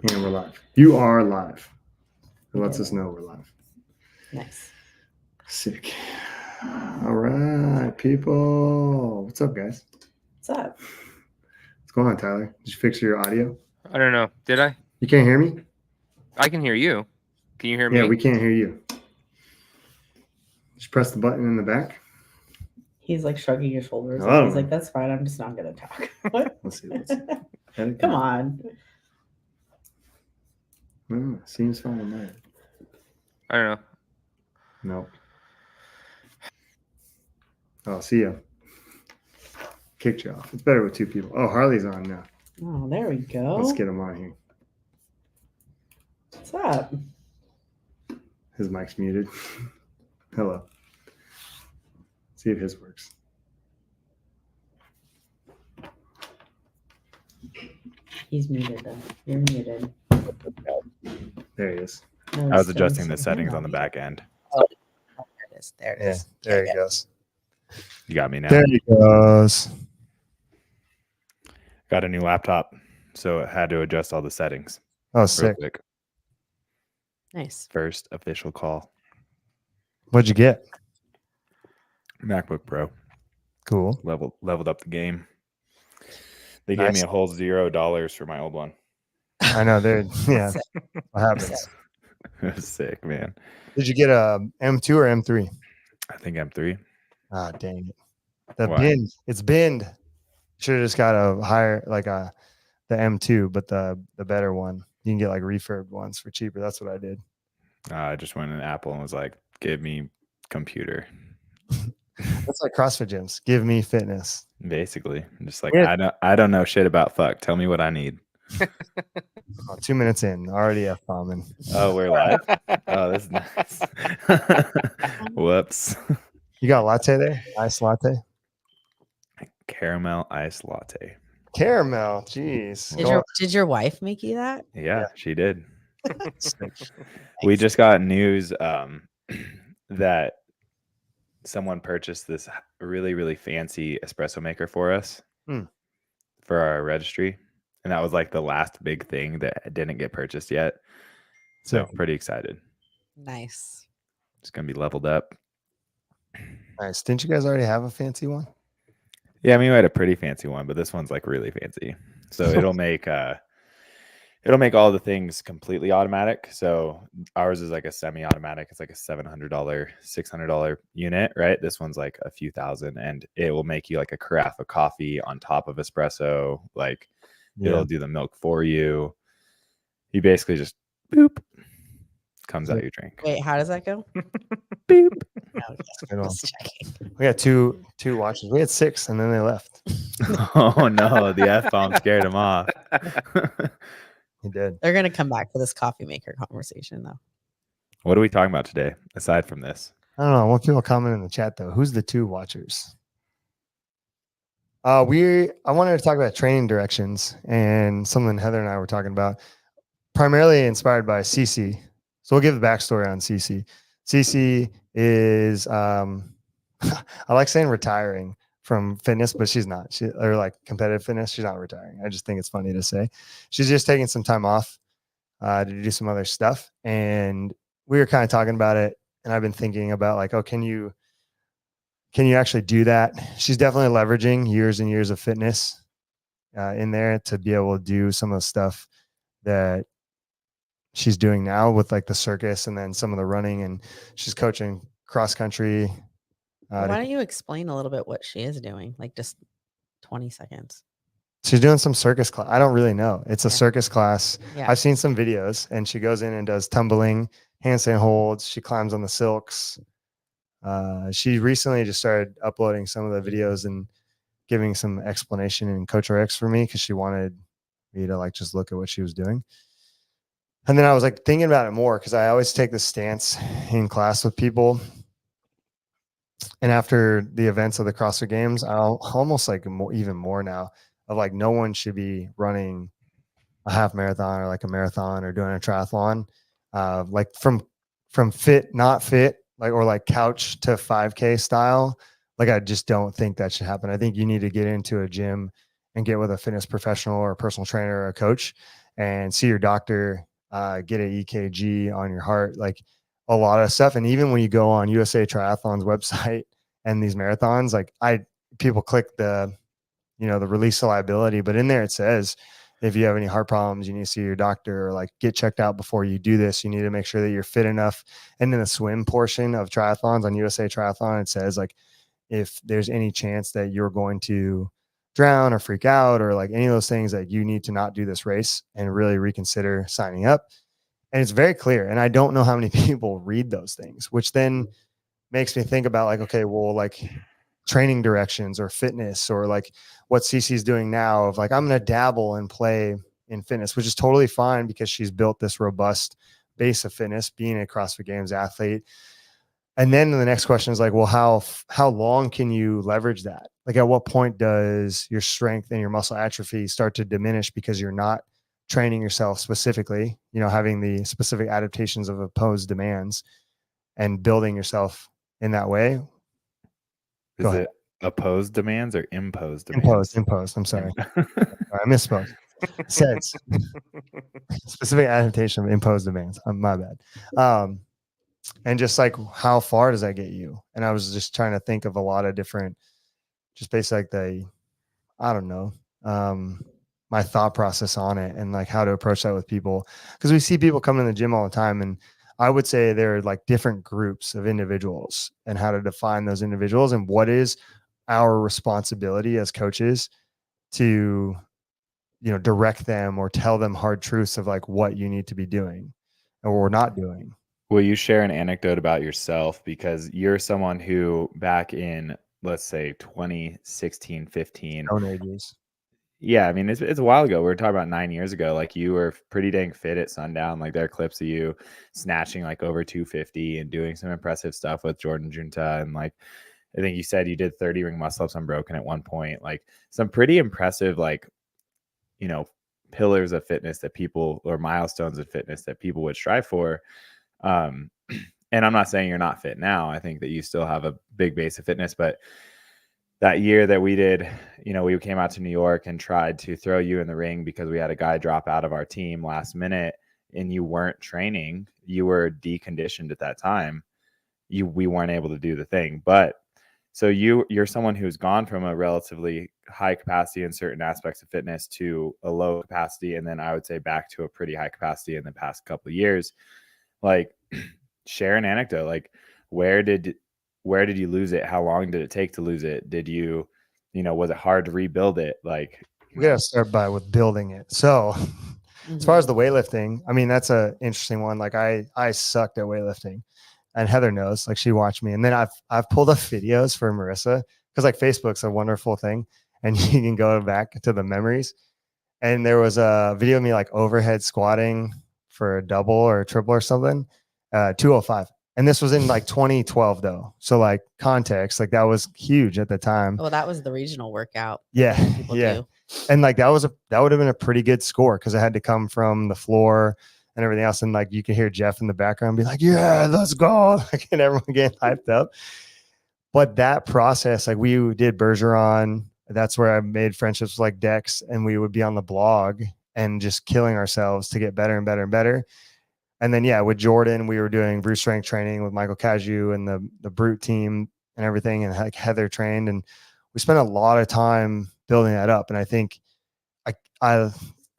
And we're live. You are live. It We lets did us it. know we're live. Nice. Sick. All right, people. What's up, guys? What's up? What's going on, Tyler? Did you fix your audio? I don't know. Did I? You can't hear me? I can hear you. Can you hear me? Yeah, we can't hear you. Just press the button in the back. He's like shrugging his shoulders. Oh. He's like, that's fine. I'm just not going to talk. What? Let's see. Edit Come that. on. Seems fine on my end. I don't know. Nope. Oh, see ya. Kicked you off. It's better with two people. Oh, Harley's on now. Oh, there we go. Let's get him on here. What's up? His mic's muted. Hello. See if his works. He's muted though. You're muted. There he is. No, I was it's adjusting the still settings him. on the back end. There it is. There it Yeah, is. there Okay, he goes. You got me now. There he goes. Got a new laptop, so it had to adjust all the settings Oh, real sick. quick. Nice. First official call. What'd you get? MacBook Pro. Cool. Leveled up the game. They gave me Nice. a whole $0 for my old one. I know. They're yeah. What happens? It was sick, man. Did you get a M2 or M3? I think M3. Ah, dang it. The Why? binned. It's binned. Should have just got a higher, like the M2, but the better one. You can get like refurbed ones for cheaper. That's what I did. I just went in Apple and was like, "Give me computer." That's like CrossFit gyms. Give me fitness. Basically, I'm just like, Yeah. I don't know shit about fuck. Tell me what I need. Oh, 2 minutes in, already F bombing. Oh, we're live. Oh, this is nice. Whoops. You got a latte there? Nice latte. Caramel iced latte. Caramel. Jeez. Did your wife make you that? Yeah, she did. Sick. We just got news that someone purchased this really, really fancy espresso maker for us for our registry. And that was like the last big thing that didn't get purchased yet. So Sick. pretty excited. Nice. It's going to be leveled up. Nice. Didn't you guys already have a fancy one? Yeah, I mean, we had a pretty fancy one, but this one's like really fancy. So it'll make all the things completely automatic. So ours is like a semi-automatic. It's like a $700, $600 unit, right? This one's like a few thousand, and it will make you like a carafe of coffee on top of espresso. Like it'll do the milk for you. You basically just boop, comes out your drink. Wait, how does that go? Boop. Oh, Good one. just checking. We got two watches. We had 6 and then they left. Oh no, the F-bomb scared him off. He did. They're gonna come back for this coffee maker conversation though. What are we talking about today, aside from this? I don't know. I want people to comment in the chat though. Who's the 2 watchers? I wanted to talk about training directions and something Heather and I were talking about, primarily inspired by Cece. So we'll give the backstory on Cece. Cece is I like saying retiring from fitness, but she's not. Or like competitive fitness. She's not retiring. I just think it's funny to say. She's just taking some time off to do some other stuff. And we were kind of talking about it. And I've been thinking about like, oh, can you actually do that? She's definitely leveraging years and years of fitness in there to be able to do some of the stuff that she's doing now with like the circus and then some of the running, and she's coaching cross country. Why don't you explain a little bit what she is doing? Like just 20 seconds. She's doing some circus class. I don't really know. It's a Yeah. circus class. Yeah. I've seen some videos, and she goes in and does tumbling, handstand holds. She climbs on the silks. She recently just started uploading some of the videos and giving some explanation in Coach RX for me because she wanted me to like just look at what she was doing. And then I was like thinking about it more because I always take this stance in class with people. And after the events of the CrossFit Games, I'll almost like even more now of like no one should be running a half marathon or like a marathon or doing a triathlon, like from fit, not fit, like or like couch to 5K style. Like I just don't think that should happen. I think you need to get into a gym and get with a fitness professional or a personal trainer or a coach and see your doctor, get an EKG on your heart, like a lot of stuff. And even when you go on USA Triathlon's website and these marathons, like people click the, the release of liability, but in there it says, if you have any heart problems, you need to see your doctor, or like get checked out before you do this. You need to make sure that you're fit enough. And in the swim portion of triathlons on USA Triathlon, it says like, if there's any chance that you're going to drown or freak out or like any of those things, that you need to not do this race and really reconsider signing up. And it's very clear. And I don't know how many people read those things, which then makes me think about like, okay, well, like training directions or fitness, or like what Cece's doing now of like, I'm going to dabble and play in fitness, which is totally fine because she's built this robust base of fitness, being a CrossFit Games athlete. And then the next question is like, well, how long can you leverage that? Like at what point does your strength and your muscle atrophy start to diminish because you're not training yourself specifically, having the specific adaptations of opposed demands and building yourself in that way? Is it opposed demands or imposed demands? Imposed. I'm sorry. I misspoke. Says specific adaptation of imposed demands. My bad. And just like, how far does that get you? And I was just trying to think of a lot of different, just basically my thought process on it and like how to approach that with people. Because we see people come in the gym all the time, and I would say there are like different groups of individuals, and how to define those individuals and what is our responsibility as coaches to, direct them or tell them hard truths of like what you need to be doing or not doing. Will you share an anecdote about yourself? Because you're someone who back in, let's say 2016, 15. Own ages. Yeah. I mean, it's a while ago. We were talking about 9 years ago. Like you were pretty dang fit at Sundown. Like there are clips of you snatching like over 250 and doing some impressive stuff with Jordan Junta. And like, I think you said you did 30 ring muscle ups unbroken at one point, like some pretty impressive, like, pillars of fitness that people, or milestones of fitness that people would strive for. And I'm not saying you're not fit now. I think that you still have a big base of fitness, but that year that we did, we came out to New York and tried to throw you in the ring because we had a guy drop out of our team last minute and you weren't training. You were deconditioned at that time. We weren't able to do the thing. But so you're someone who's gone from a relatively high capacity in certain aspects of fitness to a low capacity. And then I would say back to a pretty high capacity in the past couple of years. Like, share an anecdote. Like, where did you lose it? How long did it take to lose it? Did you, was it hard to rebuild it? Like, we got to start with building it. So as far as the weightlifting, I mean, that's an interesting one. Like I sucked at weightlifting, and Heather knows, like she watched me. And then I've pulled up videos for Marissa, because like Facebook's a wonderful thing and you can go back to the memories. And there was a video of me like overhead squatting for a double or a triple or something, 205. And this was in like 2012 though. So like context, like that was huge at the time. Well, that was the regional workout. Yeah. People Yeah. do. And like that would have been a pretty good score, because it had to come from the floor and everything else. And like you can hear Jeff in the background be like, yeah, let's go. Like, and everyone getting hyped up. But that process, like we did Bergeron. That's where I made friendships with like Dex, and we would be on the blog and just killing ourselves to get better and better and better. And then, yeah, with Jordan, we were doing Bruce strength training with Michael Caju and the Brute team and everything. And like Heather trained, and we spent a lot of time building that up. And I think I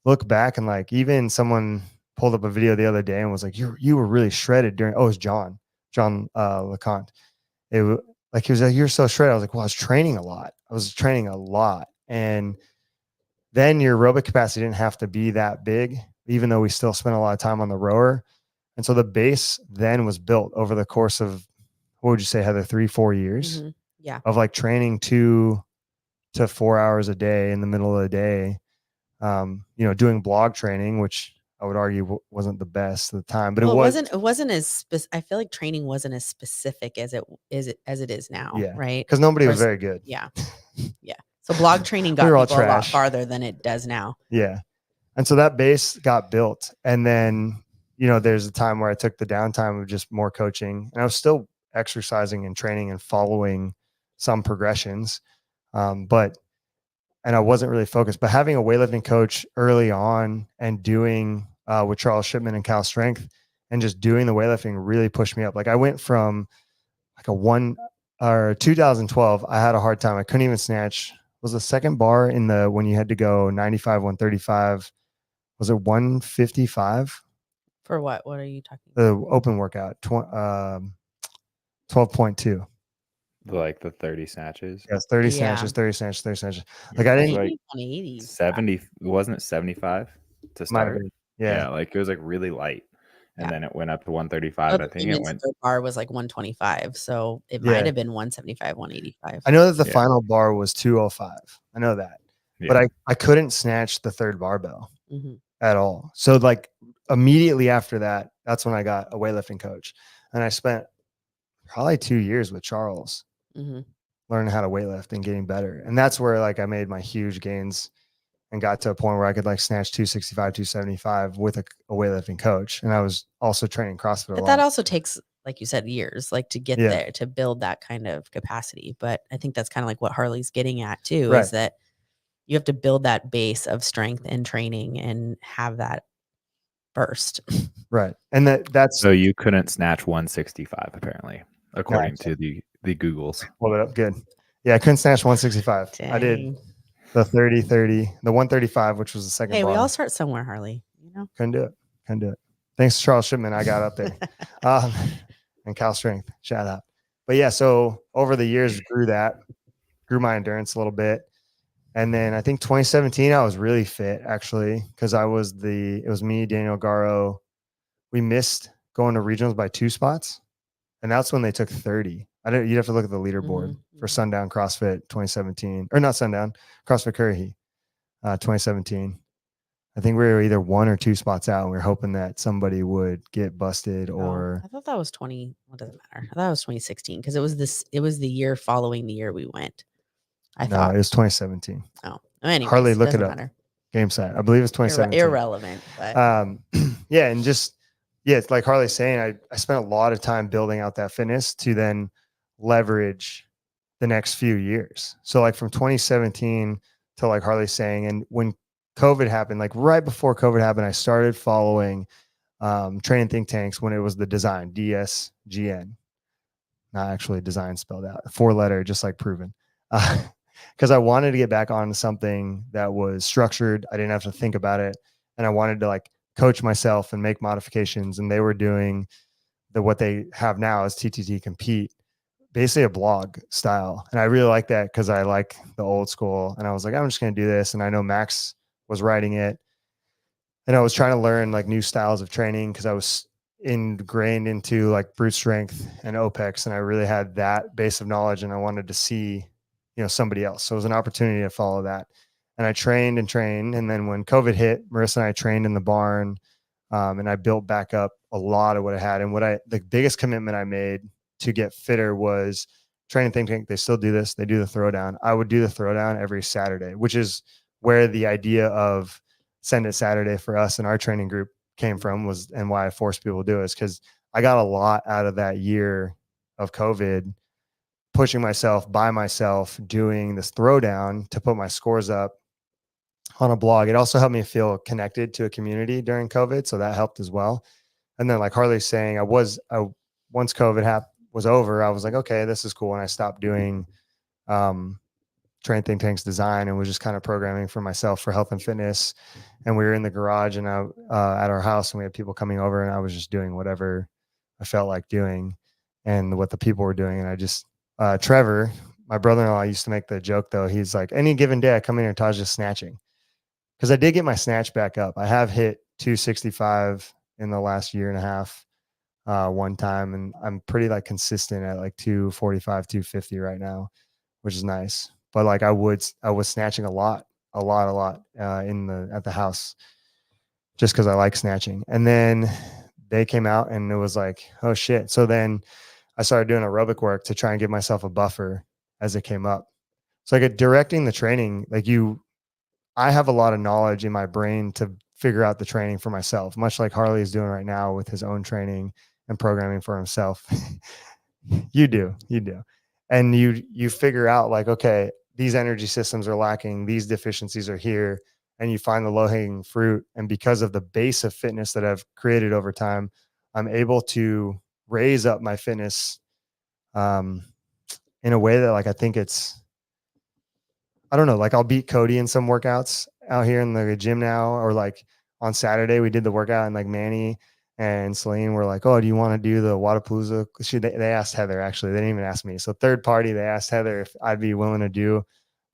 look back and like, even someone pulled up a video the other day and was like, you were really shredded during, it was John LeConte. He was like, you're so shredded. I was like, well, I was training a lot. And then your aerobic capacity didn't have to be that big, even though we still spent a lot of time on the rower. And so the base then was built over the course of, what would you say, Heather, 3-4 years Yeah. of like training 2 to 4 hours a day in the middle of the day, doing blog training, which I would argue wasn't the best at the time, but it wasn't as I feel like training wasn't as specific as it is now. Yeah. Right. Because nobody was very good. Yeah. Yeah. So blog training got We were all people a lot trash. farther than it does now. Yeah. And so that base got built. And then, there's a time where I took the downtime of just more coaching, and I was still exercising and training and following some progressions. But and I wasn't really focused. But having a weightlifting coach early on and doing with Charles Shipman and Cal Strength and just doing the weightlifting really pushed me up. Like I went from like a 2012, I had a hard time. I couldn't even snatch. Was the second bar in the when you had to go 95, 135? Was it 155? For what? What are you talking The about? open workout, 12.2. Like the 30 snatches. Yes, 30 Yeah. snatches, 30 snatches, 30 snatches. Like I It was didn't. like 180. 70, wasn't it 75 to Might have start? been. Yeah. Yeah. Like it was like really light. And Yeah. then it went up to 135. Oh, I the think it women's went third bar was like 125. So it Yeah. might have been 175, 185. I know that the Yeah. final bar was 205. I know that. yeah. But I couldn't snatch the third barbell hmm at all. So like immediately after that, that's when I got a weightlifting coach. And I spent probably 2 years with Charles hmm learning how to weightlift and getting better. And that's where like I made my huge gains and got to a point where I could like snatch 265, 275 with a weightlifting coach. And I was also training CrossFit a But lot. that also takes, like you said, years, like to get Yeah. there, to build that kind of capacity. But I think that's kind of like what Harley's getting at too, Right. is that you have to build that base of strength and training and have that burst. Right. And that's So you couldn't snatch 165 apparently, according to the Googles. hold it up. Good. Yeah. I couldn't snatch 165. I did Dang. the 30, 30, the 135, which was the second Hey, bar. we all start somewhere, Harley. You know? Couldn't do it. Couldn't do it. Thanks to Charles Shipman, I got up there. And Cal Strength, shout out. But yeah, so over the years, grew my endurance a little bit. And then I think 2017, I was really fit actually, because it was me, Daniel Garo. We missed going to regionals by 2 spots. And that's when they took 30. You'd have to look at the leaderboard for Mhm. Sundown CrossFit 2017, or not Sundown, CrossFit Currahee 2017. I think we were either 1 or 2 spots out. And we were hoping that somebody would get busted Oh, or I thought that was 20. What doesn't matter. I thought it was 2016 because it was the year following the year we went. I no, thought. it was 2017. Oh, anyways, Harley, look it doesn't up. matter. Game site. I believe it's 2017. Irrelevant. But Yeah, and it's like Harley's saying, I spent a lot of time building out that fitness to then leverage the next few years. So like from 2017 to like Harley's saying, and when COVID happened, like right before COVID happened, I started following training think tanks when it was the design DSGN, not actually design spelled out, 4-letter, just like proven. Because I wanted to get back on something that was structured. I didn't have to think about it. And I wanted to like coach myself and make modifications. And they were doing what they have now is TTT Compete, basically a blog style. And I really like that because I like the old school. And I was like, I'm just going to do this. And I know Max was writing it. And I was trying to learn like new styles of training because I was ingrained into like brute strength and OPEX. And I really had that base of knowledge and I wanted to see, somebody else. So it was an opportunity to follow that. And I trained. And then when COVID hit, Marissa and I trained in the barn and I built back up a lot of what I had. And the biggest commitment I made to get fitter was training think tank. They still do this. They do the throwdown. I would do the throwdown every Saturday, which is where the idea of Send It Saturday for us and our training group came from and why I forced people to do it is because I got a lot out of that year of COVID, pushing myself by myself, doing this throwdown to put my scores up on a blog. It also helped me feel connected to a community during COVID. So that helped as well. And then like Harley's saying, once COVID was over, I was like, okay, this is cool. And I stopped doing Train Think Tank's design and was just kind of programming for myself for health and fitness. And we were in the garage and at our house and we had people coming over and I was just doing whatever I felt like doing and what the people were doing. And I just, Trevor, my brother-in-law used to make the joke though. He's like, any given day I come in here and Todd's just snatching. Cause I did get my snatch back up. I have hit 265 in the last year and a half one time. And I'm pretty like consistent at like 245, 250 right now, which is nice. But like I was snatching a lot at the house just because I like snatching. And then they came out and it was like, oh shit. So then I started doing aerobic work to try and give myself a buffer as it came up. So like directing the training, I have a lot of knowledge in my brain to figure out the training for myself, much like Harley is doing right now with his own training and programming for himself. You do. And you figure out like, okay, these energy systems are lacking, these deficiencies are here, and you find the low hanging fruit. And because of the base of fitness that I've created over time, I'm able to raise up my fitness in a way that like I think it's, I don't know, like I'll beat Cody in some workouts out here in the gym now, or like on Saturday we did the workout and like Manny and Celine were like, "Oh, do you want to do the Wadapalooza?" They asked Heather, actually. They didn't even ask me. So third party, they asked Heather if I'd be willing to do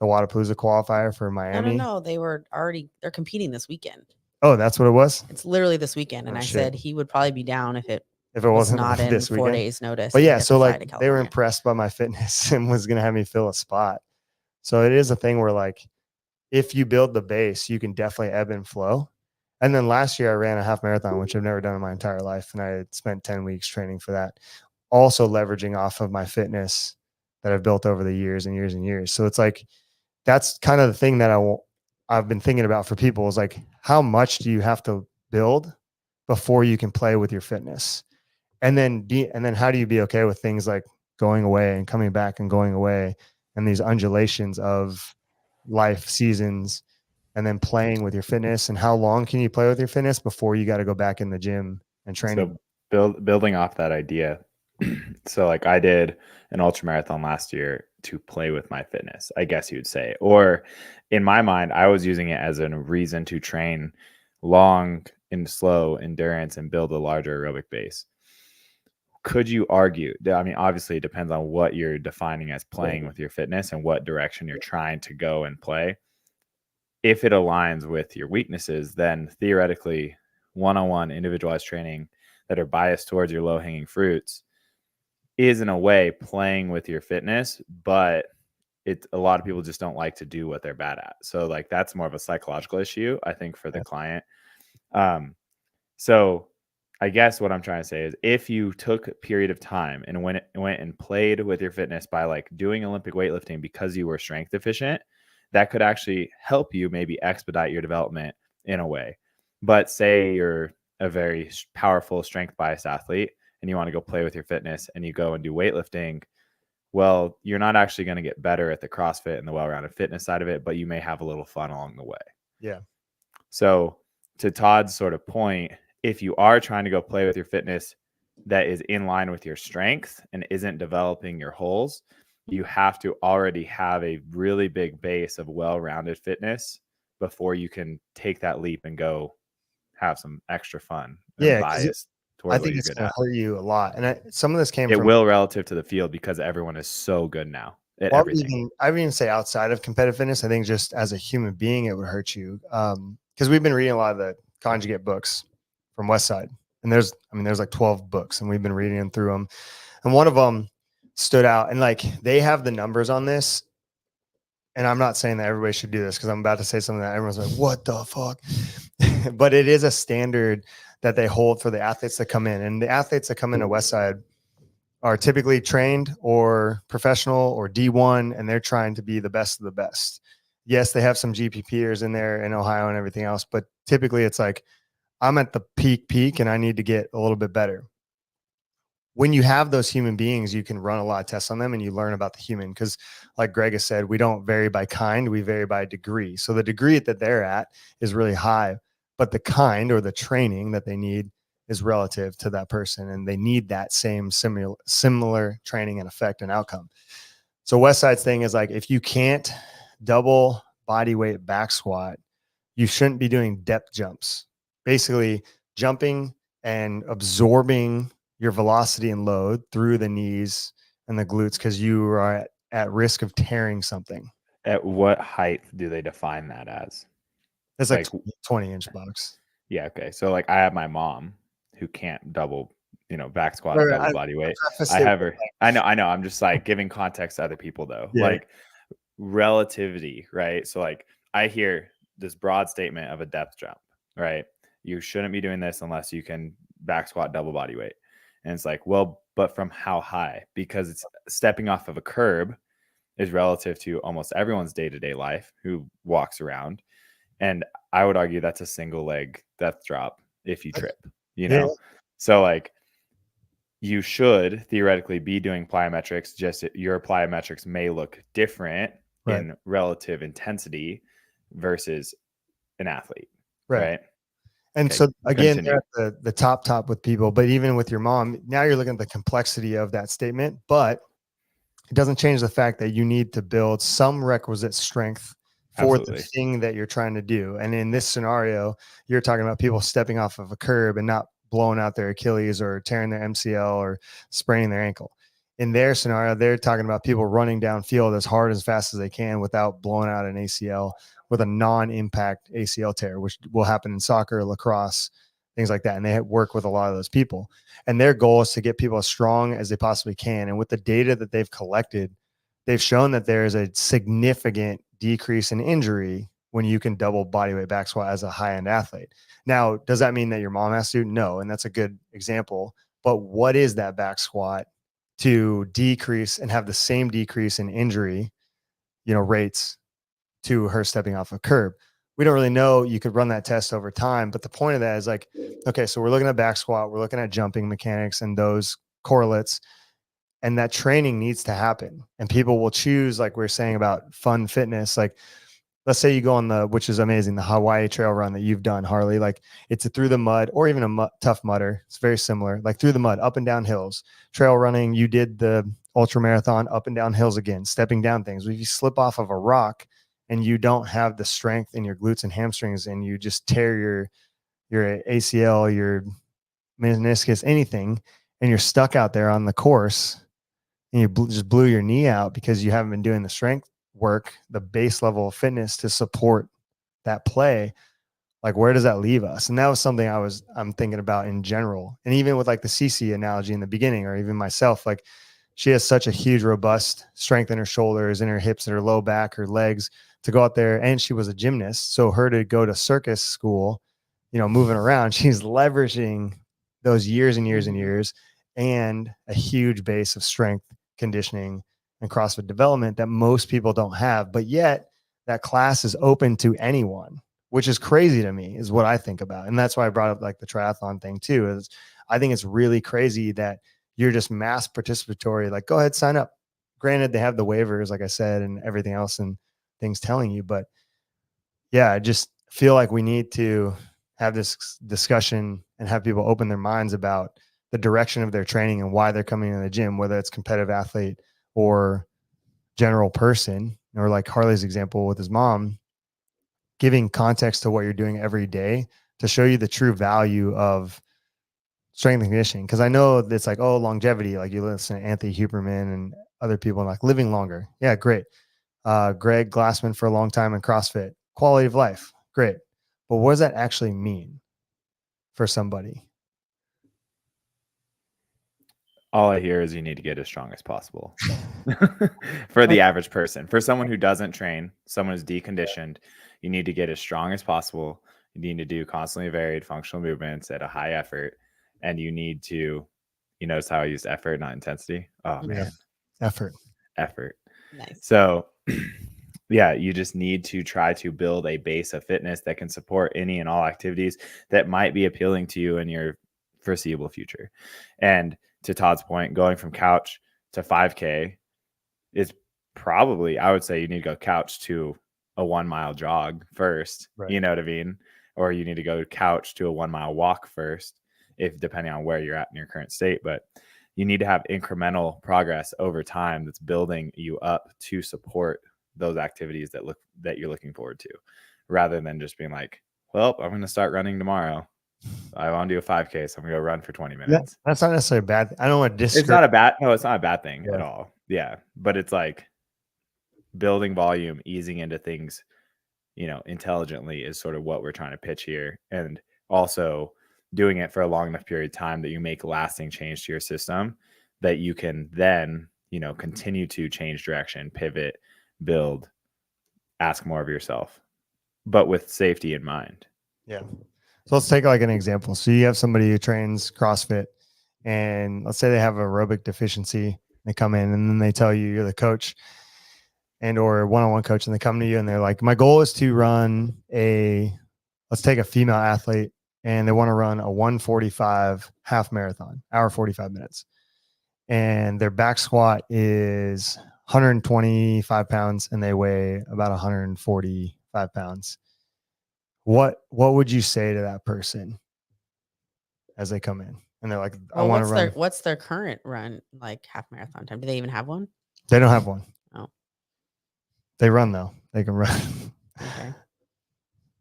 the Wadapalooza qualifier for Miami. No. They're competing this weekend. Oh, that's what it was? It's literally this weekend. And Oh, I shit. said he would probably be down if it If it was wasn't not in this 4 weekend. days notice. But and yeah, he had so to fly like to they were California. impressed by my fitness and was going to have me fill a spot. So it is a thing where like, if you build the base, you can definitely ebb and flow. And then last year I ran a half marathon, which I've never done in my entire life. And I had spent 10 weeks training for that, also leveraging off of my fitness that I've built over the years and years and years. So it's like, that's kind of the thing that I've been thinking about for people is like, how much do you have to build before you can play with your fitness? And then how do you be okay with things like going away and coming back and going away and these undulations of life seasons, and then playing with your fitness? And how long can you play with your fitness before you got to go back in the gym and train? So building off that idea. So like I did an ultra marathon last year to play with my fitness, I guess you would say. Or in my mind, I was using it as a reason to train long and slow endurance and build a larger aerobic base. Could you argue? I mean, obviously it depends on what you're defining as playing with your fitness and what direction you're trying to go and play. If it aligns with your weaknesses, then theoretically one-on-one individualized training that are biased towards your low-hanging fruits is in a way playing with your fitness, but a lot of people just don't like to do what they're bad at. So like that's more of a psychological issue, I think, for the client. So I guess what I'm trying to say is if you took a period of time and went and played with your fitness by like doing Olympic weightlifting because you were strength deficient, that could actually help you maybe expedite your development in a way. But say you're a very powerful strength biased athlete and you want to go play with your fitness and you go and do weightlifting, well, you're not actually going to get better at the CrossFit and the well-rounded fitness side of it, but you may have a little fun along the way. Yeah. So to Todd's sort of point, if you are trying to go play with your fitness that is in line with your strength and isn't developing your holes, you have to already have a really big base of well-rounded fitness before you can take that leap and go have some extra fun. Yeah, bias I think it's going to hurt you a lot. And some of this came from will relative to the field because everyone is so good now at everything. I would even say outside of competitive fitness, I think just as a human being, it would hurt you. Because we've been reading a lot of the conjugate books from Westside, and there's like 12 books, and we've been reading them through them. And one of them stood out, and like they have the numbers on this. And I'm not saying that everybody should do this because I'm about to say something that everyone's like, what the fuck? But it is a standard that they hold for the athletes that come in. And the athletes that come into Westside are typically trained or professional or D1, and they're trying to be the best of the best. Yes, they have some GPPers in there in Ohio and everything else, but typically it's like, I'm at the peak and I need to get a little bit better. When you have those human beings, you can run a lot of tests on them and you learn about the human. Because like Greg has said, we don't vary by kind, we vary by degree. So the degree that they're at is really high, but the kind or the training that they need is relative to that person. And they need that same similar training and effect and outcome. So Westside's thing is like, if you can't double body weight back squat, you shouldn't be doing depth jumps. Basically jumping and absorbing your velocity and load through the knees and the glutes because you are at risk of tearing something. At what height do they define that as? It's like 20-inch box. Yeah. Okay. So like I have my mom who can't double, back squat and double body weight. I have her. I know. I'm just like giving context to other people though. Yeah. Like relativity, right? So like I hear this broad statement of a depth jump, right? You shouldn't be doing this unless you can back squat double body weight. And it's like, well, but from how high? Because it's stepping off of a curb is relative to almost everyone's day-to-day life who walks around. And I would argue that's a single leg death drop if you trip, Yeah. So like you should theoretically be doing plyometrics, just your plyometrics may look different Right. in relative intensity versus an athlete. Right. Right. And Okay, so again, continue. they're at the top with people, but even with your mom, now you're looking at the complexity of that statement, but it doesn't change the fact that you need to build some requisite strength for the Absolutely. thing that you're trying to do. And in this scenario, you're talking about people stepping off of a curb and not blowing out their Achilles or tearing their MCL or spraining their ankle. In their scenario, they're talking about people running downfield as hard as fast as they can without blowing out an ACL with a non-impact ACL tear, which will happen in soccer, lacrosse, things like that. And they work with a lot of those people. And their goal is to get people as strong as they possibly can. And with the data that they've collected, they've shown that there is a significant decrease in injury when you can double bodyweight back squat as a high-end athlete. Now, does that mean that your mom has to? No. And that's a good example. But what is that back squat to decrease and have the same decrease in injury, rates to her stepping off a curb? We don't really know. You could run that test over time, but the point of that is like, okay, so we're looking at back squat, we're looking at jumping mechanics and those correlates, and that training needs to happen. And people will choose, like we're saying about fun fitness, like let's say you go on which is amazing, the Hawaii trail run that you've done, Harley, like it's through the mud or even a tough mudder. It's very similar, like through the mud, up and down hills. Trail running, you did the ultra marathon, up and down hills again, stepping down things. If you slip off of a rock and you don't have the strength in your glutes and hamstrings and you just tear your ACL, your meniscus, anything, and you're stuck out there on the course and you just blew your knee out because you haven't been doing the strength work, the base level of fitness to support that play, like where does that leave us? And that was something I'm thinking about in general. And even with like the CC analogy in the beginning, or even myself, like she has such a huge, robust strength in her shoulders, in her hips, in her low back, her legs to go out there. And she was a gymnast. So her to go to circus school, moving around, she's leveraging those years and years and years and a huge base of strength, conditioning, and CrossFit development that most people don't have. But yet that class is open to anyone, which is crazy to me, is what I think about. And that's why I brought up like the triathlon thing too, is I think it's really crazy that you're just mass participatory, like go ahead, sign up. Granted, they have the waivers, like I said, and everything else and things telling you, but yeah, I just feel like we need to have this discussion and have people open their minds about the direction of their training and why they're coming in the gym, whether it's competitive athlete or general person, or like Harley's example with his mom, giving context to what you're doing every day to show you the true value of strength and conditioning. Because I know it's like, oh, longevity, like you listen to Anthony Huberman and other people like living longer. Yeah, great. Greg Glassman for a long time in CrossFit, quality of life, great. But what does that actually mean for somebody? All I hear is you need to get as strong as possible for the average person. For someone who doesn't train, someone who's deconditioned, you need to get as strong as possible. You need to do constantly varied functional movements at a high effort. And you need to, you notice how I used effort, not intensity? Oh, man. Effort. Nice. So, yeah, you just need to try to build a base of fitness that can support any and all activities that might be appealing to you in your foreseeable future. And to Todd's point, going from couch to 5K is probably, I would say you need to go couch to a 1 mile jog first. Right. You know what I mean? Or you need to go couch to a 1 mile walk first, if depending on where you're at in your current state. But you need to have incremental progress over time that's building you up to support those activities that you're looking forward to, rather than just being like, well, I'm going to start running tomorrow. I want to do a 5K, so I'm going to go run for 20 minutes. That's not necessarily bad. I don't want to It's not a bad thing Yeah. at all. Yeah. But it's like building volume, easing into things, intelligently is sort of what we're trying to pitch here. And also doing it for a long enough period of time that you make lasting change to your system that you can then, continue to change direction, pivot, build, ask more of yourself, but with safety in mind. Yeah. So let's take like an example. So you have somebody who trains CrossFit and let's say they have aerobic deficiency. They come in and then they tell you you're the coach and or one-on-one coach, and they come to you and they're like, my goal is to run let's take a female athlete and they want to run a 1:45 half marathon, hour 45 minutes. And their back squat is 125 pounds and they weigh about 145 pounds. What would you say to that person as they come in and they're like, I Well, want to run? what's their current run, like half marathon time? Do they even have one? They don't have one. Oh. They run though. They can run. Okay.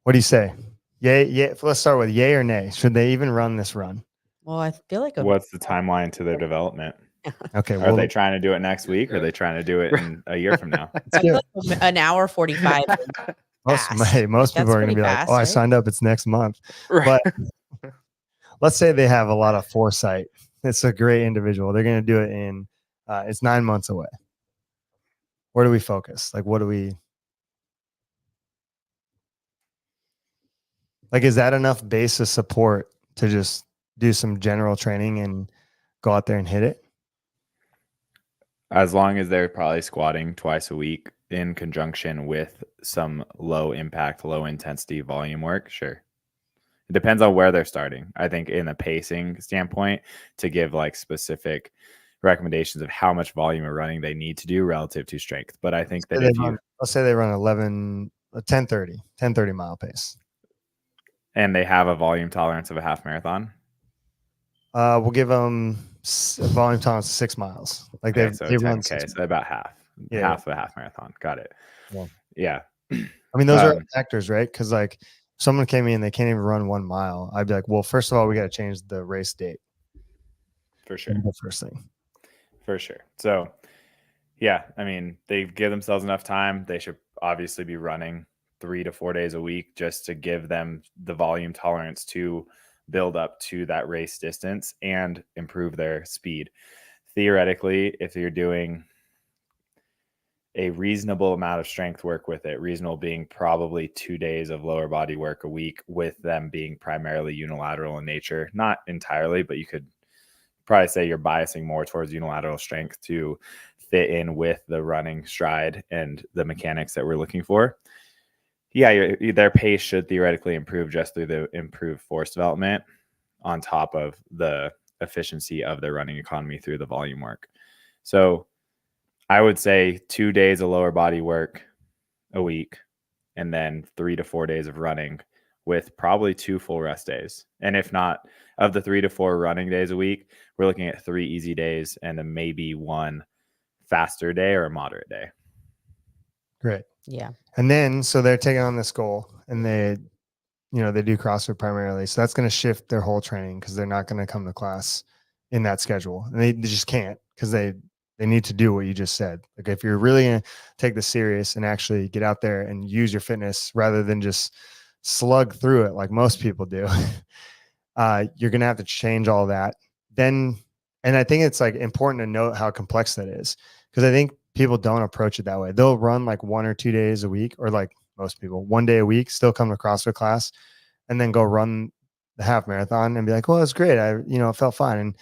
What do you say? Yay. Let's start with yay or nay. Should they even run this run? Well, I feel like What's the timeline to their development? Okay. Are they trying to do it next week? Or are they trying to do it in a year from now? I feel like an hour 45. most fast. most Like, people that's are going to pretty be like, fast, oh, I right? signed up. It's next month. Right. But let's say they have a lot of foresight. It's a great individual. They're going to do it in, it's 9 months away. Where do we focus? Like, what do we, like, is that enough base of support to just do some general training and go out there and hit it? As long as they're probably squatting twice a week in conjunction with some low impact, low intensity volume work, sure. It depends on where they're starting. I think in a pacing standpoint, to give like specific recommendations of how much volume of running they need to do relative to strength. But I think that if you, let's say they run 10:30 mile pace. and they have a volume tolerance of a half marathon. We'll give them a volume tolerance of 6 miles. Like Okay, so they run 10K, so about half of a half marathon. Got it. Yeah. Yeah. I mean, those are factors, right? Because like if someone came in, they can't even run 1 mile. I'd be like, well, first of all, we got to change the race date. For sure. The first thing. For sure. So, yeah, I mean, they give themselves enough time. They should obviously be running 3 to 4 days a week just to give them the volume tolerance to build up to that race distance and improve their speed. Theoretically, if you're doing a reasonable amount of strength work with it, reasonable being probably 2 days of lower body work a week, with them being primarily unilateral in nature, not entirely, but you could probably say you're biasing more towards unilateral strength to fit in with the running stride and the mechanics that we're looking for. Yeah, their pace should theoretically improve just through the improved force development on top of the efficiency of their running economy through the volume work. So I would say 2 days of lower body work a week, and then 3 to 4 days of running with probably 2 full rest days. And if not, of the 3 to 4 running days a week, we're looking at 3 easy days and then maybe 1 faster day or a moderate day. Great. Yeah. And then, so they're taking on this goal and they do CrossFit primarily. So that's going to shift their whole training because they're not going to come to class in that schedule. And they just can't because they need to do what you just said. Like if you're really going to take this serious and actually get out there and use your fitness rather than just slug through it like most people do, you're going to have to change all that. Then, and I think it's like important to note how complex that is because I think people don't approach it that way. They'll run like 1 or 2 days a week, or like most people, 1 day a week, still come to CrossFit class and then go run the half marathon and be like, well, it's great. I felt fine. And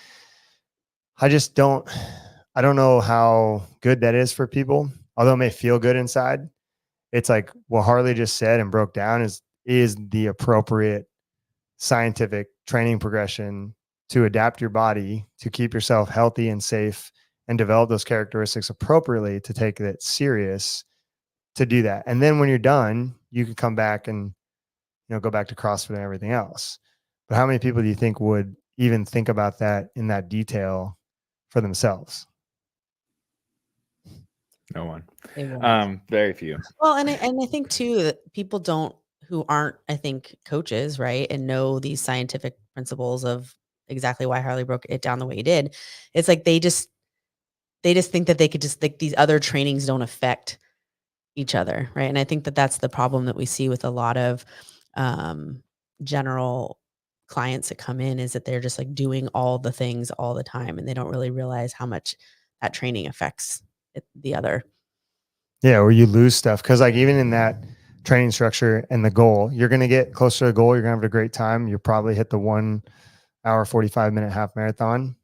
I don't know how good that is for people. Although it may feel good inside, it's like what Harley just said and broke down is the appropriate scientific training progression to adapt your body to keep yourself healthy and safe and develop those characteristics appropriately to take it serious to do that. And then when you're done, you can come back and go back to CrossFit and everything else. But how many people do you think would even think about that in that detail for themselves? No one. They won't. Very few. Well, and I think too that people who aren't, I think, coaches, right, and know these scientific principles of exactly why Harley broke it down the way he did. It's like they just think that they could just, like, these other trainings don't affect each other, right? And I think that that's the problem that we see with a lot of general clients that come in, is that they're just like doing all the things all the time, and they don't really realize how much that training affects the other. Yeah, or you lose stuff because like even in that training structure and the goal, you're going to get closer to the goal. You're going to have a great time. You'll probably hit the 1 hour, 45-minute half marathon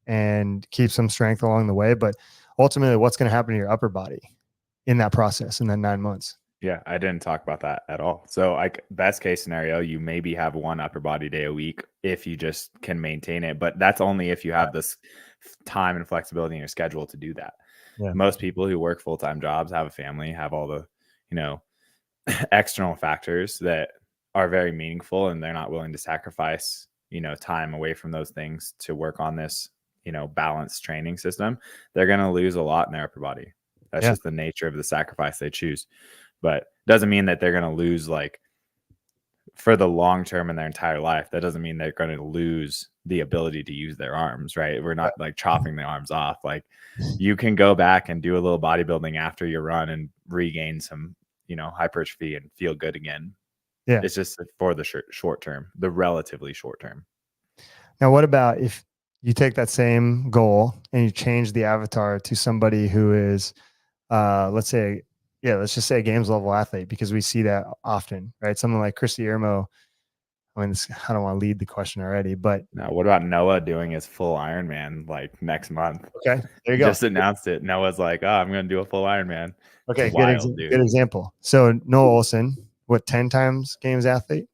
and keep some strength along the way. But ultimately, what's going to happen to your upper body in that process in that 9 months? Yeah, I didn't talk about that at all. So like best case scenario, you maybe have 1 upper body day a week if you just can maintain it. But that's only if you have this time and flexibility in your schedule to do that. Yeah. most people who work full-time jobs have a family, have all the, you know, external factors that are very meaningful, and they're not willing to sacrifice, you know, time away from those things to work on this, you know, balanced training system. They're going to lose a lot in their upper body. That's Yeah. just the nature of the sacrifice they choose. But doesn't mean that they're going to lose like for the long term in their entire life. That doesn't mean they're going to lose the ability to use their arms, right? We're not like chopping the arms off. Like you can go back and do a little bodybuilding after your run and regain some, you know, hypertrophy and feel good again. Yeah. It's just for the short term, the relatively short term. Now, what about if you take that same goal and you change the avatar to somebody who is, let's just say a games level athlete, because we see that often, right? Someone like Christy Irmo. I mean, I don't want to lead the question already, but Now, what about Noah doing his full Ironman like next month? okay, there you go. Just announced it. Noah's like, oh, I'm going to do a full Ironman. Okay, It's good, wild, dude. good example. So Noah Olson, what, 10 times games athlete?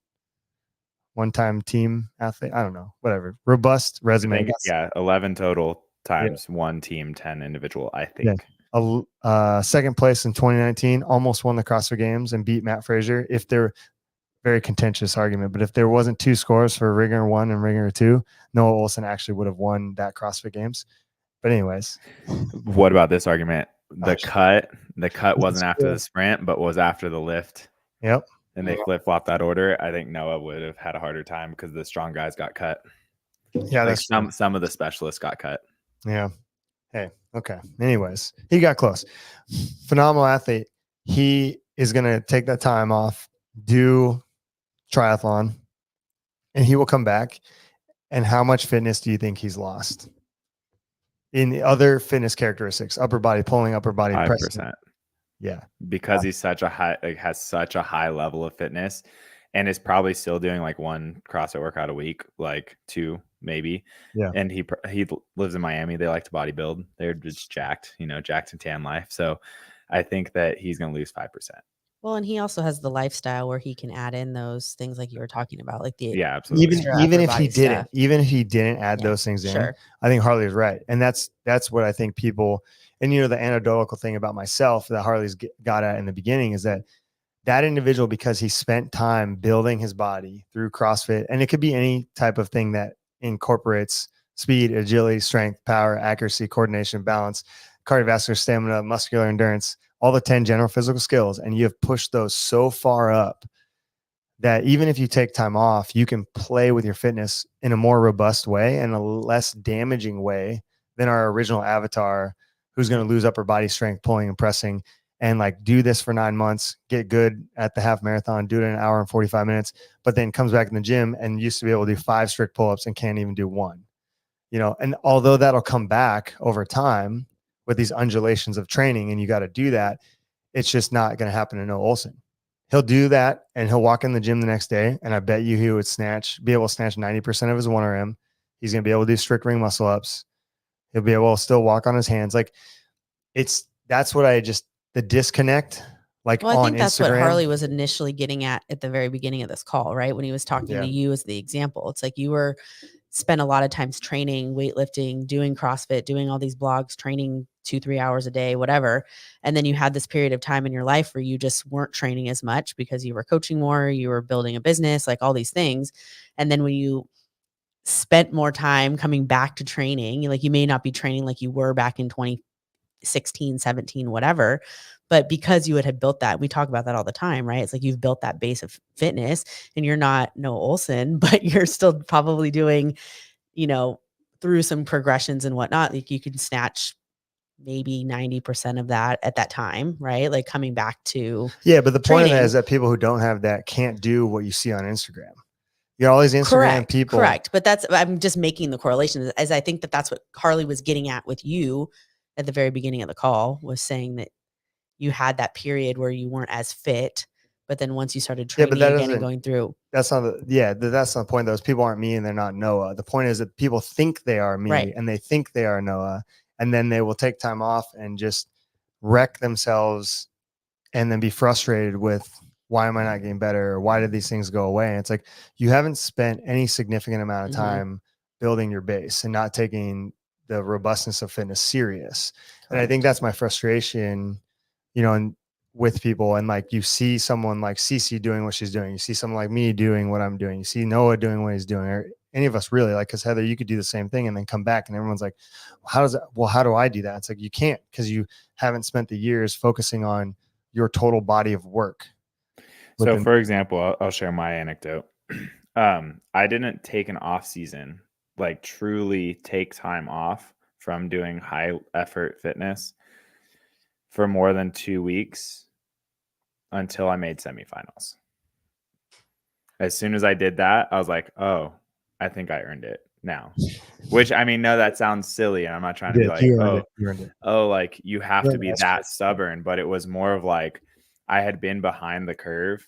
One-time team athlete? I don't know, whatever. Robust I resume. think, yeah, 11 total times one team, 10 individual, I think. Second place in 2019, almost won the CrossFit Games and beat Matt Frazier. If they're very contentious argument, but if there wasn't two scores for Ringer 1 and Ringer 2, Noah Olson actually would have won that CrossFit Games. But anyways, What about this argument? The Gosh. cut wasn't after the sprint, but was after the lift. Yep. And they flip-flopped that order. I think Noah would have had a harder time because the strong guys got cut. Yeah, like that's true. some of the specialists got cut. Yeah. Hey, okay. Anyways, he got close. Phenomenal athlete. He is going to take that time off, do triathlon, and he will come back. And how much fitness do you think he's lost in the other fitness characteristics? Upper body, pulling upper body, 5%. pressing. Yeah. Because he's such a high, like has such a high level of fitness, and is probably still doing like one CrossFit workout a week, like 2 maybe. Yeah. And he lives in Miami. They like to bodybuild. They're just jacked, you know, jacked and tan life. So I think that he's going to lose 5%. Well, and he also has the lifestyle where he can add in those things like you were talking about, like the Yeah, absolutely. Even upper if he body didn't add Yeah, those things in, sure. I think Harley is right. And that's what I think people, and you know, the anecdotal thing about myself that Harley's got at in the beginning is that individual, because he spent time building his body through CrossFit, and it could be any type of thing that incorporates speed, agility, strength, power, accuracy, coordination, balance, cardiovascular stamina, muscular endurance, all the 10 general physical skills. And you have pushed those so far up that even if you take time off, you can play with your fitness in a more robust way and a less damaging way than our original avatar, who's going to lose upper body strength, pulling and pressing, and like do this for 9 months, get good at the half marathon, do it in an hour and 45 minutes, but then comes back in the gym and used to be able to do 5 strict pull-ups and can't even do 1, you know. And although that'll come back over time with these undulations of training, and you got to do that, it's just not going to happen to Noah Olson. He'll do that and he'll walk in the gym the next day, and I bet you he would be able to snatch 90% of his 1RM. He's going to be able to do strict ring muscle ups. He'll be able to still walk on his hands. Like that's what the disconnect, like Well, I on think that's Instagram. what Harley was initially getting at the very beginning of this call, right? When he was talking to you as the example. It's like you spent a lot of times training, weightlifting, doing CrossFit, doing all these blogs, training 2-3 hours a day, whatever. And then you had this period of time in your life where you just weren't training as much because you were coaching more, you were building a business, like all these things. And then when you spent more time coming back to training, like you may not be training like you were back in 2016, 17, whatever, but because you had built that, we talk about that all the time, right? It's like you've built that base of fitness, and you're not Noah Olson, but you're still probably doing, you know, through some progressions and whatnot, like you can snatch maybe 90% of that at that time, right? Like coming back to But the point of that training. is that people who don't have that can't do what you see on Instagram. You got all these Instagram people. Correct. But I'm just making the correlation, as I think that's what Harley was getting at with you at the very beginning of the call, was saying that you had that period where you weren't as fit, but then once you started training again and going through. That's not that's not the point. Those people aren't me and they're not Noah. The point is that people think they are me, Right. and they think they are Noah, and then they will take time off and just wreck themselves and then be frustrated with, why am I not getting better? Or why did these things go away? And it's like, you haven't spent any significant amount of time building your base and not taking the robustness of fitness serious. And I think that's my frustration, you know, and with people. And like, you see someone like Cece doing what she's doing. You see someone like me doing what I'm doing. You see Noah doing what he's doing, or any of us really, like, cause Heather, you could do the same thing and then come back and everyone's like, how do I do that? It's like, you can't, cause you haven't spent the years focusing on your total body of work. So for example, I'll share my anecdote. I didn't take an off season, like truly take time off from doing high effort fitness for more than 2 weeks until I made semifinals. As soon as I did that, I was like, oh, I think I earned it now. Which, I mean, no, that sounds silly. And I'm not trying to be like, like you have to be that stubborn. But it was more of like, I had been behind the curve,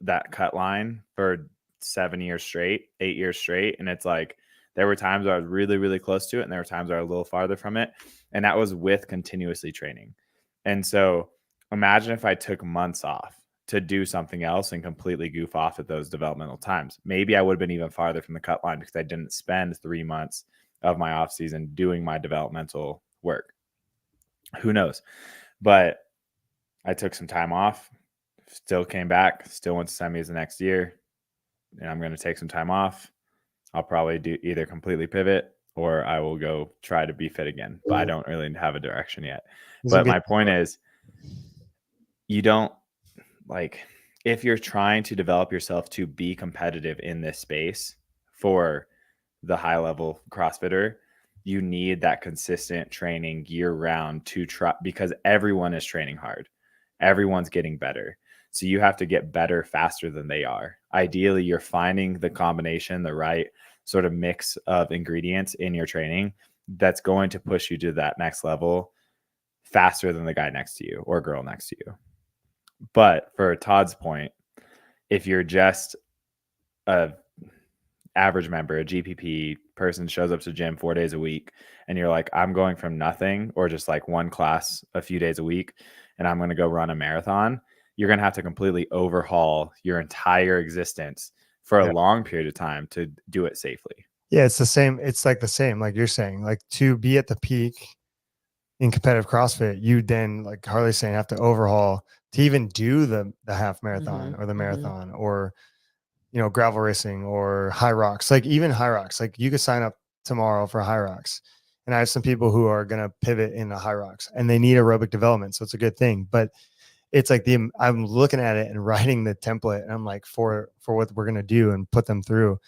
that cut line, for 7 years straight, 8 years straight. And it's like, there were times where I was really, really close to it. And there were times where I was a little farther from it. And that was with continuously training. And so imagine if I took months off to do something else and completely goof off at those developmental times. Maybe I would have been even farther from the cut line because I didn't spend 3 months of my off season doing my developmental work. Who knows? But I took some time off, still came back, still went to semis the next year. And I'm going to take some time off. I'll probably do either completely pivot or I will go try to be fit again. But I don't really have a direction yet. But my point is, you don't, like, if you're trying to develop yourself to be competitive in this space for the high level CrossFitter, you need that consistent training year round to try, because everyone is training hard. Everyone's getting better. So you have to get better faster than they are. Ideally, you're finding the combination, the right sort of mix of ingredients in your training that's going to push you to that next level faster than the guy next to you or girl next to you. But for Todd's point, if you're just a average member, a GPP person, shows up to gym 4 days a week, and you're like, I'm going from nothing or just like one class a few days a week, and I'm going to go run a marathon, you're going to have to completely overhaul your entire existence for a long period of time to do it safely. Yeah, it's the same. It's like the same, like you're saying, like to be at the peak in competitive CrossFit, you then, like Harley's saying, have to overhaul to even do the half marathon or the marathon or, you know, gravel racing or high rocks. Like even high rocks, like you could sign up tomorrow for high rocks. And I have some people who are going to pivot into high rocks and they need aerobic development. So it's a good thing. But it's like I'm looking at it and writing the template, and I'm like, for what we're going to do and put them through.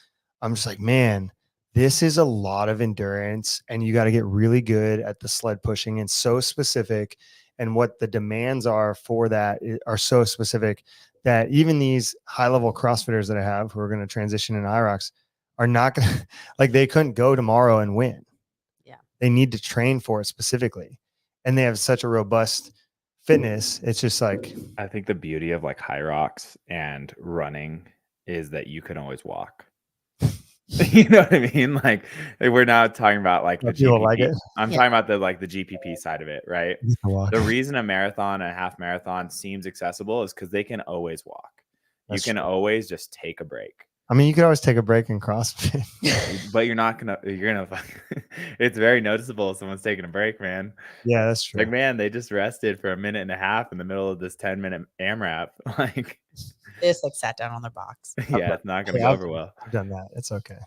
I'm just like, man, this is a lot of endurance, and you got to get really good at the sled pushing and so specific. And what the demands are for that are so specific that even these high level CrossFitters that I have who are going to transition into IROX are not going to, like, they couldn't go tomorrow and win. Yeah. They need to train for it specifically. And they have such a robust fitness. It's just like, I think the beauty of like high rocks and running is that you can always walk. You know what I mean? Like, we're not talking about like the GPP. Like it. I'm talking about the GPP side of it, right? The reason a marathon and a half marathon seems accessible is because they can always walk. You can always just take a break. I mean, you could always take a break in CrossFit, but you're gonna it's very noticeable if someone's taking a break, man. Yeah, that's true. Like, man, they just rested for a minute and a half in the middle of this 10-minute AMRAP. Like, they just like sat down on their box. Yeah, it's not gonna go over well. I've done that. It's okay.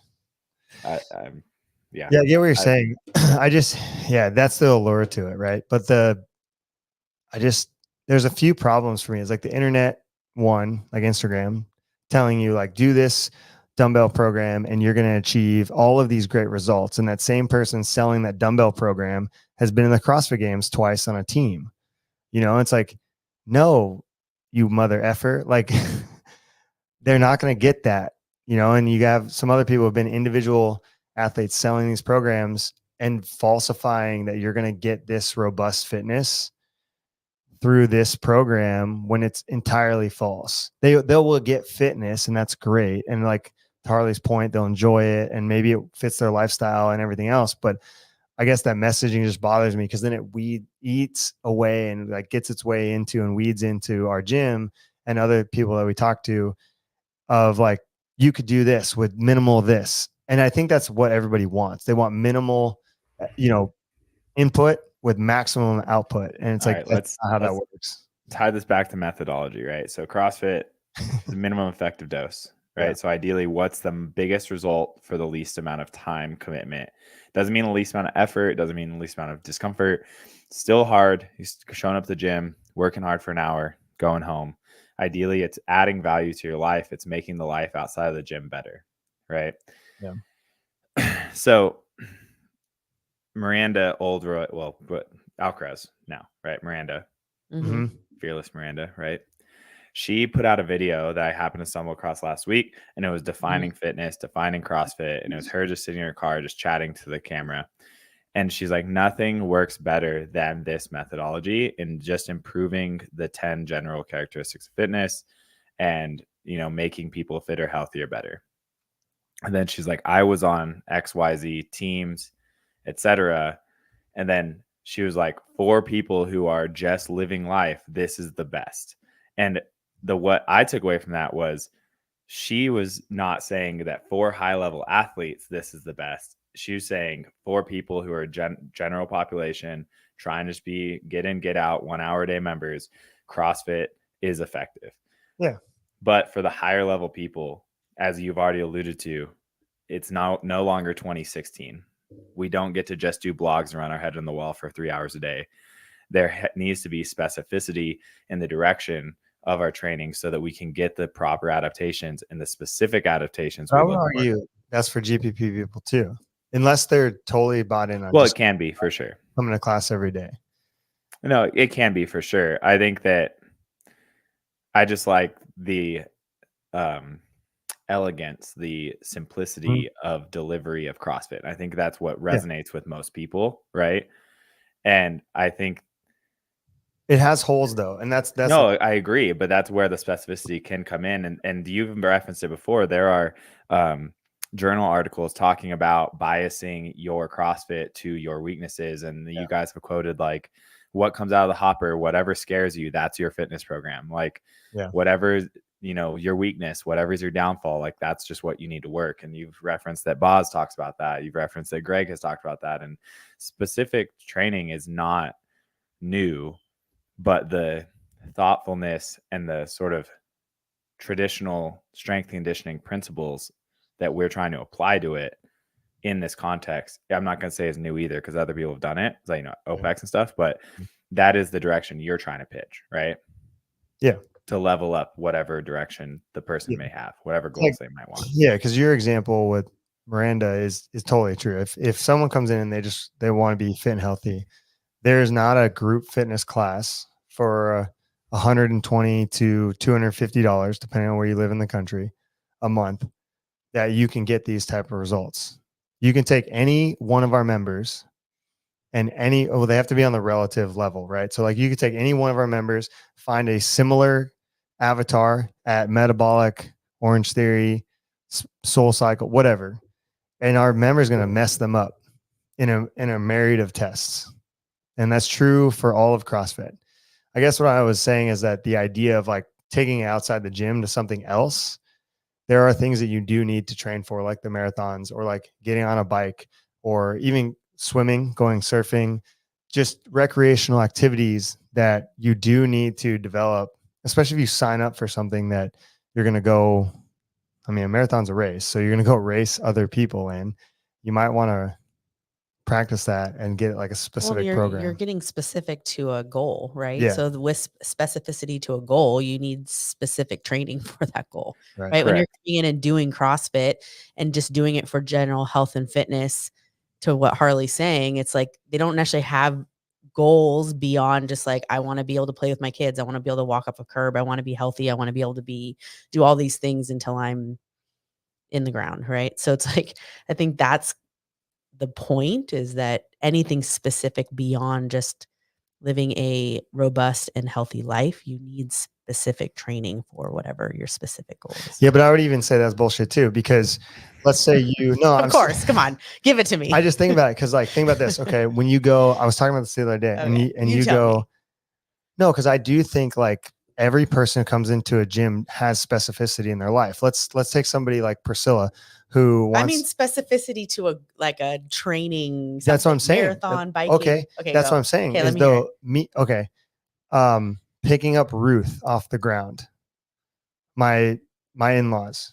Yeah, I get what you're saying. That's the allure to it, right? But there's a few problems for me. It's like the internet one, like Instagram, telling you like, do this dumbbell program and you're going to achieve all of these great results. And that same person selling that dumbbell program has been in the CrossFit Games twice on a team. You know, it's like, no, you mother effer. Like, they're not going to get that, you know, and you have some other people who have been individual athletes selling these programs and falsifying that you're going to get this robust fitness through this program when it's entirely false. They will get fitness, and that's great. And like to Harley's point, they'll enjoy it and maybe it fits their lifestyle and everything else. But I guess that messaging just bothers me because then it eats away and like gets its way into and weeds into our gym and other people that we talk to of like, you could do this with minimal this. And I think that's what everybody wants. They want minimal input with maximum output. And it's All like, right, that's not how that works. tie this back to methodology, right? So CrossFit, the minimum effective dose, right? Yeah. So ideally, what's the biggest result for the least amount of time commitment? Doesn't mean the least amount of effort. Doesn't mean the least amount of discomfort. Still hard. He's showing up to the gym, working hard for an hour, going home. Ideally, it's adding value to your life. It's making the life outside of the gym better, right? Yeah. So Miranda Oldroyd, but Alcaraz now, right? Miranda, Mhm. Fearless Miranda, right? She put out a video that I happened to stumble across last week, and it was defining fitness, defining CrossFit, and it was her just sitting in her car, just chatting to the camera. And she's like, nothing works better than this methodology in just improving the 10 general characteristics of fitness and, making people fitter, healthier, better. And then she's like, I was on XYZ teams, etc. And then she was like, for people who are just living life, this is the best. And what I took away from that was she was not saying that for high level athletes, this is the best. She was saying for people who are general population, trying to just be get in, get out, 1 hour a day members, CrossFit is effective. Yeah. But for the higher level people, as you've already alluded to, it's no longer 2016. We don't get to just do blogs and run our head on the wall for 3 hours a day. There needs to be specificity in the direction of our training so that we can get the proper adaptations and the specific adaptations. I would argue that's for GPP people too, unless they're totally bought in on. Well, it can be for sure. Coming to class every day. No, it can be for sure. I think that I just like the elegance, the simplicity of delivery of CrossFit. I think that's what resonates with most people, right? And I think it has holes though, and that's no, I agree, but that's where the specificity can come in. And you've referenced it before. There are journal articles talking about biasing your CrossFit to your weaknesses, and you guys have quoted like, "What comes out of the hopper, whatever scares you, that's your fitness program." Like, whatever your weakness, whatever's your downfall, like that's just what you need to work. And you've referenced that Boz talks about that. You've referenced that Greg has talked about that. And specific training is not new, but the thoughtfulness and the sort of traditional strength conditioning principles that we're trying to apply to it in this context, I'm not going to say is new either, because other people have done it, like, OPEX and stuff, but that is the direction you're trying to pitch, right? Yeah. To level up whatever direction the person may have, whatever goals they might want. Yeah, because your example with Miranda is totally true. If someone comes in and they want to be fit and healthy, there's not a group fitness class for $120 to $250, depending on where you live in the country, a month, that you can get these type of results. You can take any one of our members and they have to be on the relative level, right? So like you could take any one of our members, find a similar avatar at Metabolic, Orange Theory, Soul Cycle, whatever, and our member is going to mess them up in a myriad of tests. And that's true for all of CrossFit. I guess what I was saying is that the idea of like taking it outside the gym to something else, there are things that you do need to train for, like the marathons or like getting on a bike or even swimming, going surfing, just recreational activities that you do need to develop, especially if you sign up for something that you're going to go. I mean, a marathon's a race, so you're going to go race other people in. You might want to practice that and get like a specific program. You're getting specific to a goal, right? Yeah. So with specificity to a goal, you need specific training for that goal, Right. right? When you're coming in and doing CrossFit and just doing it for general health and fitness, to what Harley's saying, it's like they don't necessarily have goals beyond just like, I want to be able to play with my kids. I want to be able to walk up a curb. I want to be healthy. I want to be able to do all these things until I'm in the ground, right? So it's like, I think that's the point, is that anything specific beyond just living a robust and healthy life, you need specific training for whatever your specific goal is. Yeah, but I would even say that's bullshit too, because let's say of course, come on, give it to me. I just think about it because, like, think about this. Okay, when you go, I was talking about this the other day, and you go, no, because I do think like every person who comes into a gym has specificity in their life. Let's take somebody like Priscilla who wants. I mean specificity to a training. That's what I'm something, saying. Marathon biking. Okay, that's go. what I'm saying. Okay, let Is me hear though picking up Ruth off the ground. My in-laws,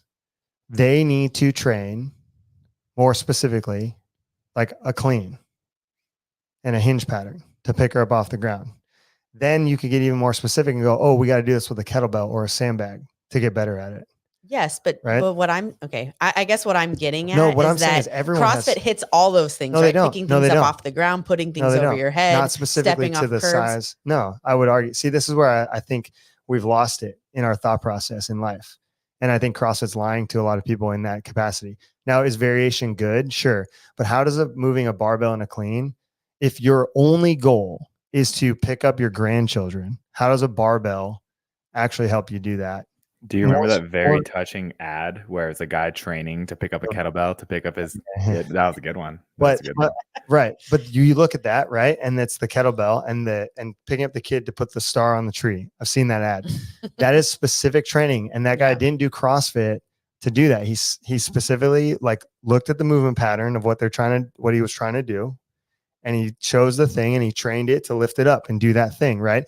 they need to train more specifically like a clean and a hinge pattern to pick her up off the ground. Then you could get even more specific and go, oh, we got to do this with a kettlebell or a sandbag to get better at it. Yes, but Right? what I'm I guess what I'm getting at No, what is I'm saying that is everyone CrossFit has, hits all those things, No, they right? don't. Picking No, things they up don't. off the ground, putting no, things they over don't. your head, Not specifically stepping to off the curves. size. No, I would argue. See, this is where I think we've lost it in our thought process in life. And I think CrossFit's lying to a lot of people in that capacity. Now, is variation good? Sure. But how does moving a barbell and a clean, if your only goal is to pick up your grandchildren, how does a barbell actually help you do that? Do you remember More that very support. touching ad where it's a guy training to pick up a kettlebell to pick up his? Yeah. That was a good one. That's a good one. Right. But you look at that, right? And it's the kettlebell and picking up the kid to put the star on the tree. I've seen that ad. That is specific training. And that guy Yeah. didn't do CrossFit to do that. He specifically like looked at the movement pattern of what he was trying to do. And he chose the thing and he trained it to lift it up and do that thing. Right.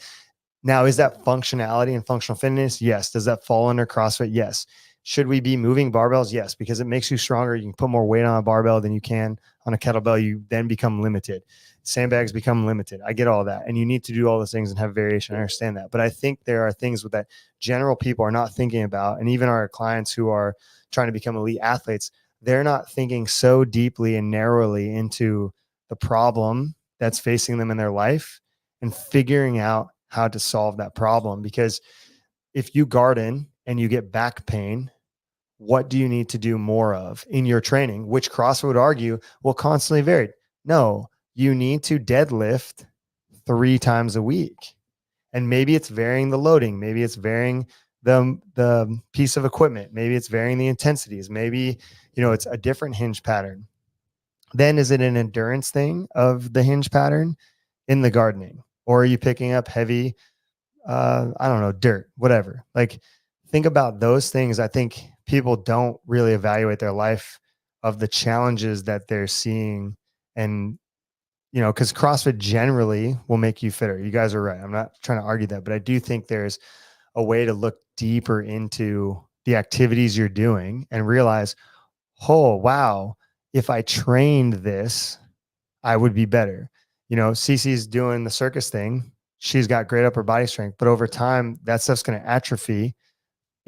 Now, is that functionality and functional fitness? Yes. Does that fall under CrossFit? Yes. Should we be moving barbells? Yes, because it makes you stronger. You can put more weight on a barbell than you can on a kettlebell. You then become limited. Sandbags become limited. I get all that. And you need to do all those things and have variation. I understand that. But I think there are things that general people are not thinking about. And even our clients who are trying to become elite athletes, they're not thinking so deeply and narrowly into the problem that's facing them in their life and figuring out how to solve that problem. Because if you garden and you get back pain, what do you need to do more of in your training? Which CrossFit would argue will constantly vary. No, you need to deadlift 3 times a week. And maybe it's varying the loading. Maybe it's varying the piece of equipment. Maybe it's varying the intensities. Maybe, it's a different hinge pattern. Then is it an endurance thing of the hinge pattern in the gardening? Or are you picking up heavy, I don't know, dirt, whatever? Like, think about those things. I think people don't really evaluate their life of the challenges that they're seeing. And, because CrossFit generally will make you fitter. You guys are right. I'm not trying to argue that, but I do think there's a way to look deeper into the activities you're doing and realize, oh, wow, if I trained this, I would be better. Cece's doing the circus thing. She's got great upper body strength, but over time, that stuff's going to atrophy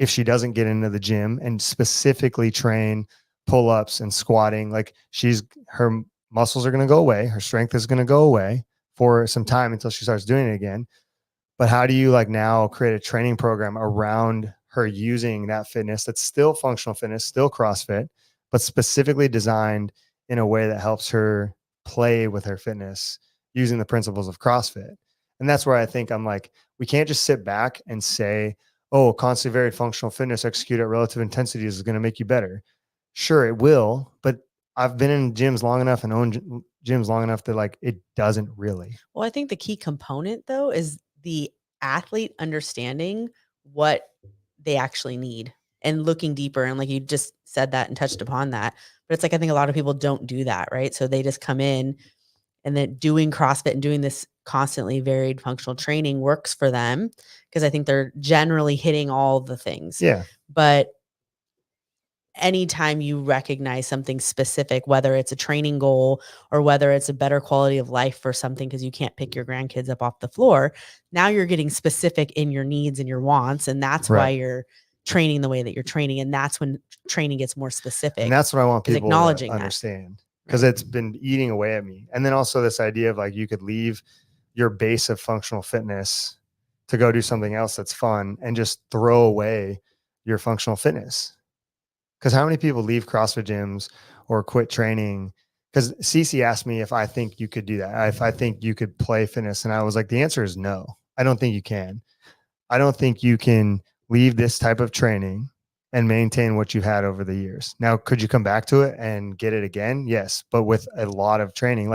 if she doesn't get into the gym and specifically train pull-ups and squatting. Like, her muscles are going to go away. Her strength is going to go away for some time until she starts doing it again. But how do you now create a training program around her using that fitness that's still functional fitness, still CrossFit, but specifically designed in a way that helps her play with her fitness using the principles of CrossFit? And that's where I think I'm like, we can't just sit back and say, oh, constantly varied functional fitness executed at relative intensities is going to make you better. Sure, it will, but I've been in gyms long enough and owned gyms long enough that it doesn't really. Well, I think the key component though is the athlete understanding what they actually need and looking deeper. And like you just said that and touched upon that, but it's like, I think a lot of people don't do that. Right. So they just come in and then doing CrossFit and doing this constantly varied functional training works for them because I think they're generally hitting all the things. Yeah. But anytime you recognize something specific, whether it's a training goal or whether it's a better quality of life for something because you can't pick your grandkids up off the floor, now you're getting specific in your needs and your wants. And that's why you're training the way that you're training. And that's when training gets more specific. And that's what I want people acknowledging to understand, because it's been eating away at me. And then also this idea of you could leave your base of functional fitness to go do something else that's fun and just throw away your functional fitness. Because how many people leave CrossFit gyms or quit training? Because Cece asked me if I think you could do that, if I think you could play fitness. And I was like, the answer is no. I don't think you can. I don't think you can leave this type of training and maintain what you've had over the years. Now, could you come back to it and get it again? Yes, but with a lot of training.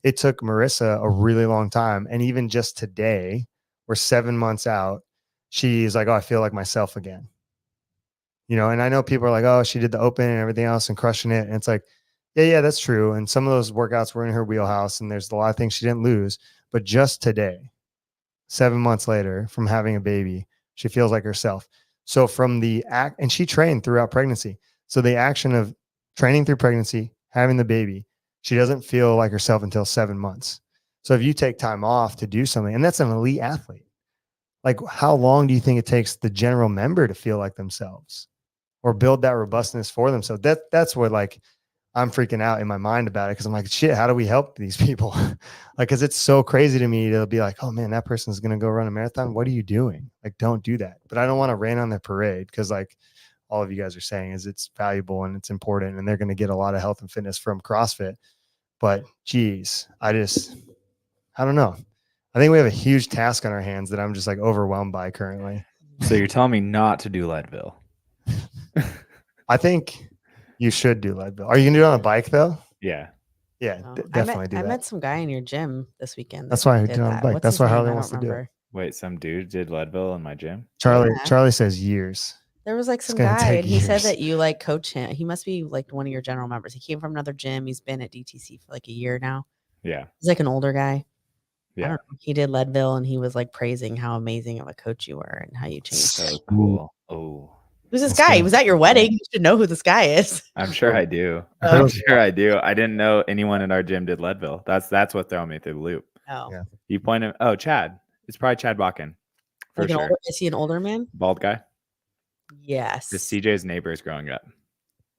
It took Marissa a really long time. And even just today, we're 7 months out. she's like, oh, I feel like myself again. You know, and I know people are like, oh, she did the open and everything else and crushing it. And it's like, yeah, that's true. And some of those workouts were in her wheelhouse and there's a lot of things she didn't lose. But just today, 7 months later from having a baby, she feels like herself. So from the act, and she trained throughout pregnancy. So the action of training through pregnancy, having the baby, she doesn't feel like herself until 7 months. So if you take time off to do something, and that's an elite athlete, like how long do you think it takes the general member to feel like themselves or build that robustness for themselves? That's what like I'm freaking out in my mind about it. Cause I'm like, shit, how do we help these people? Like, cause it's so crazy to me to be like, oh man, that person's going to go run a marathon. What are you doing? Like, don't do that. But I don't want to rain on their parade. Cause like all of you guys are saying is it's valuable and it's important and they're going to get a lot of health and fitness from CrossFit. But geez, I don't know. I think we have a huge task on our hands that I'm just like overwhelmed by currently. So you're telling me not to do Leadville? I think you should do Leadville. Are you gonna do it on a bike though? Yeah. Yeah, Oh, definitely do I that. met some guy in your gym this weekend. That's that why I did do it on a that. bike. What's That's his why name? Harley I wants don't to do it. remember. Wait, some dude did Leadville in my gym? Charlie, Yeah. Charlie says years. There was like It's some gonna guy, take and he said years. that you like coach him. He must be like one of your general members. He came from another gym. He's been at DTC for like a year now. Yeah. He's like an older guy. I Yeah. don't know. He did Leadville, and he was like praising how amazing of a coach you were and how you changed. So cool. Oh, Who's this That's guy? good. He was at your wedding. You should know who this guy is. I'm sure I do. Oh. I'm sure I do. I didn't know anyone in our gym did Leadville. That's what threw me through the loop. Oh, Yeah. You pointed. Oh, Chad. It's probably Chad Bakken. For like an sure. older, is he an older man? Bald guy. Yes. Just CJ's neighbors growing up.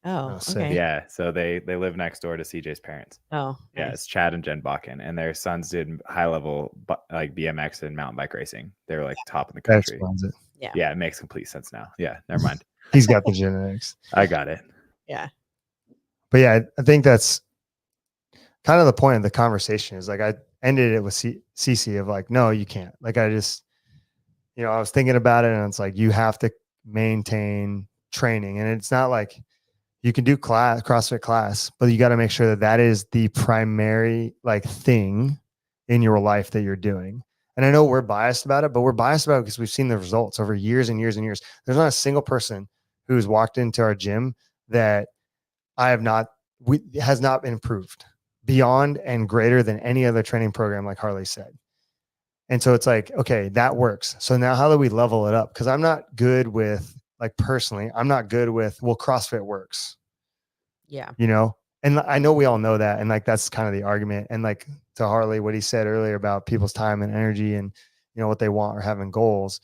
Oh, sick. okay. Yeah. So they live next door to CJ's parents. Oh, Yeah, nice. it's Chad and Jen Bakken, and their sons did high level like BMX and mountain bike racing. They were like top in the That country. explains it. Yeah, it makes complete sense now. Yeah, never mind. He's got the genetics. I got it. Yeah. But yeah, I think that's kind of the point of the conversation is like I ended it with Cece of like, no, you can't. Like I just, I was thinking about it and it's like you have to maintain training. And it's not like you can do CrossFit class, but you got to make sure that that is the primary like thing in your life that you're doing. And I know we're biased about it, but we're biased about it because we've seen the results over years and years and years. There's not a single person who's walked into our gym that has not improved beyond and greater than any other training program, like Harley said. And so it's like, okay, that works. So now how do we level it up? Because I'm not good with, like personally, I'm not good with, well, CrossFit works, Yeah. And I know we all know that. And like, that's kind of the argument. And like to Harley, what he said earlier about people's time and energy and, what they want or having goals.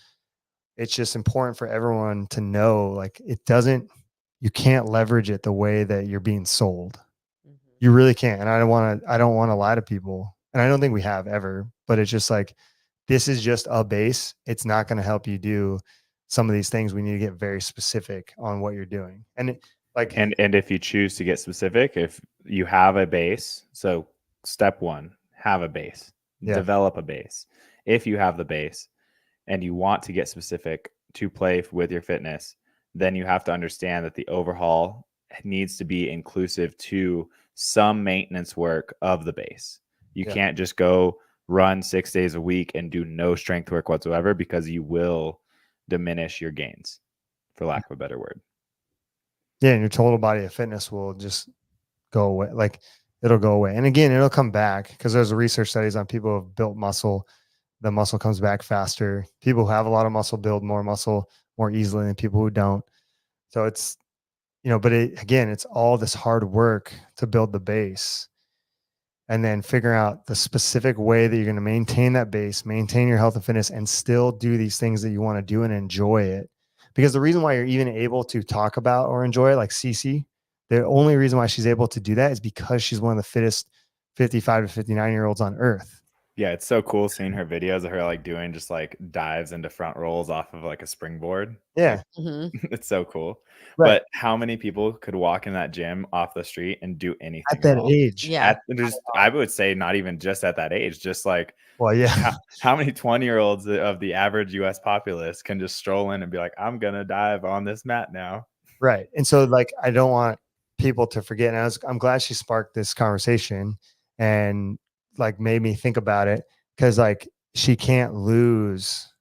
It's just important for everyone to know, like, you can't leverage it the way that you're being sold. Mhm. You really can't. And I don't want to lie to people. And I don't think we have ever, but it's just like, this is just a base. It's not going to help you do some of these things. We need to get very specific on what you're doing. And And if you choose to get specific, if you have a base, so step one, have a base, develop a base. If you have the base and you want to get specific to play with your fitness, then you have to understand that the overhaul needs to be inclusive to some maintenance work of the base. You can't just go run 6 days a week and do no strength work whatsoever, because you will diminish your gains, for lack of a better word. Yeah, and your total body of fitness will just go away. Like it'll go away. And again, it'll come back because there's research studies on people who have built muscle. The muscle comes back faster. People who have a lot of muscle build more muscle more easily than people who don't. So it's, but it's all this hard work to build the base and then figure out the specific way that you're going to maintain that base, maintain your health and fitness, and still do these things that you want to do and enjoy it. Because the reason why you're even able to talk about or enjoy it, like Cece, the only reason why she's able to do that is because she's one of the fittest 55 to 59-year-olds on earth. Yeah, it's so cool seeing her videos of her like doing just like dives into front rolls off of like a springboard. Yeah. Mhm. It's so cool. Right. But how many people could walk in that gym off the street and do anything At that all? age. Yeah. I would say not even just at that age, just like, Well, yeah. how many 20-year-olds of the average US populace can just stroll in and be like, I'm going to dive on this mat now. Right. And so like, I don't want people to forget. And I'm glad she sparked this conversation and like made me think about it, because like she can't lose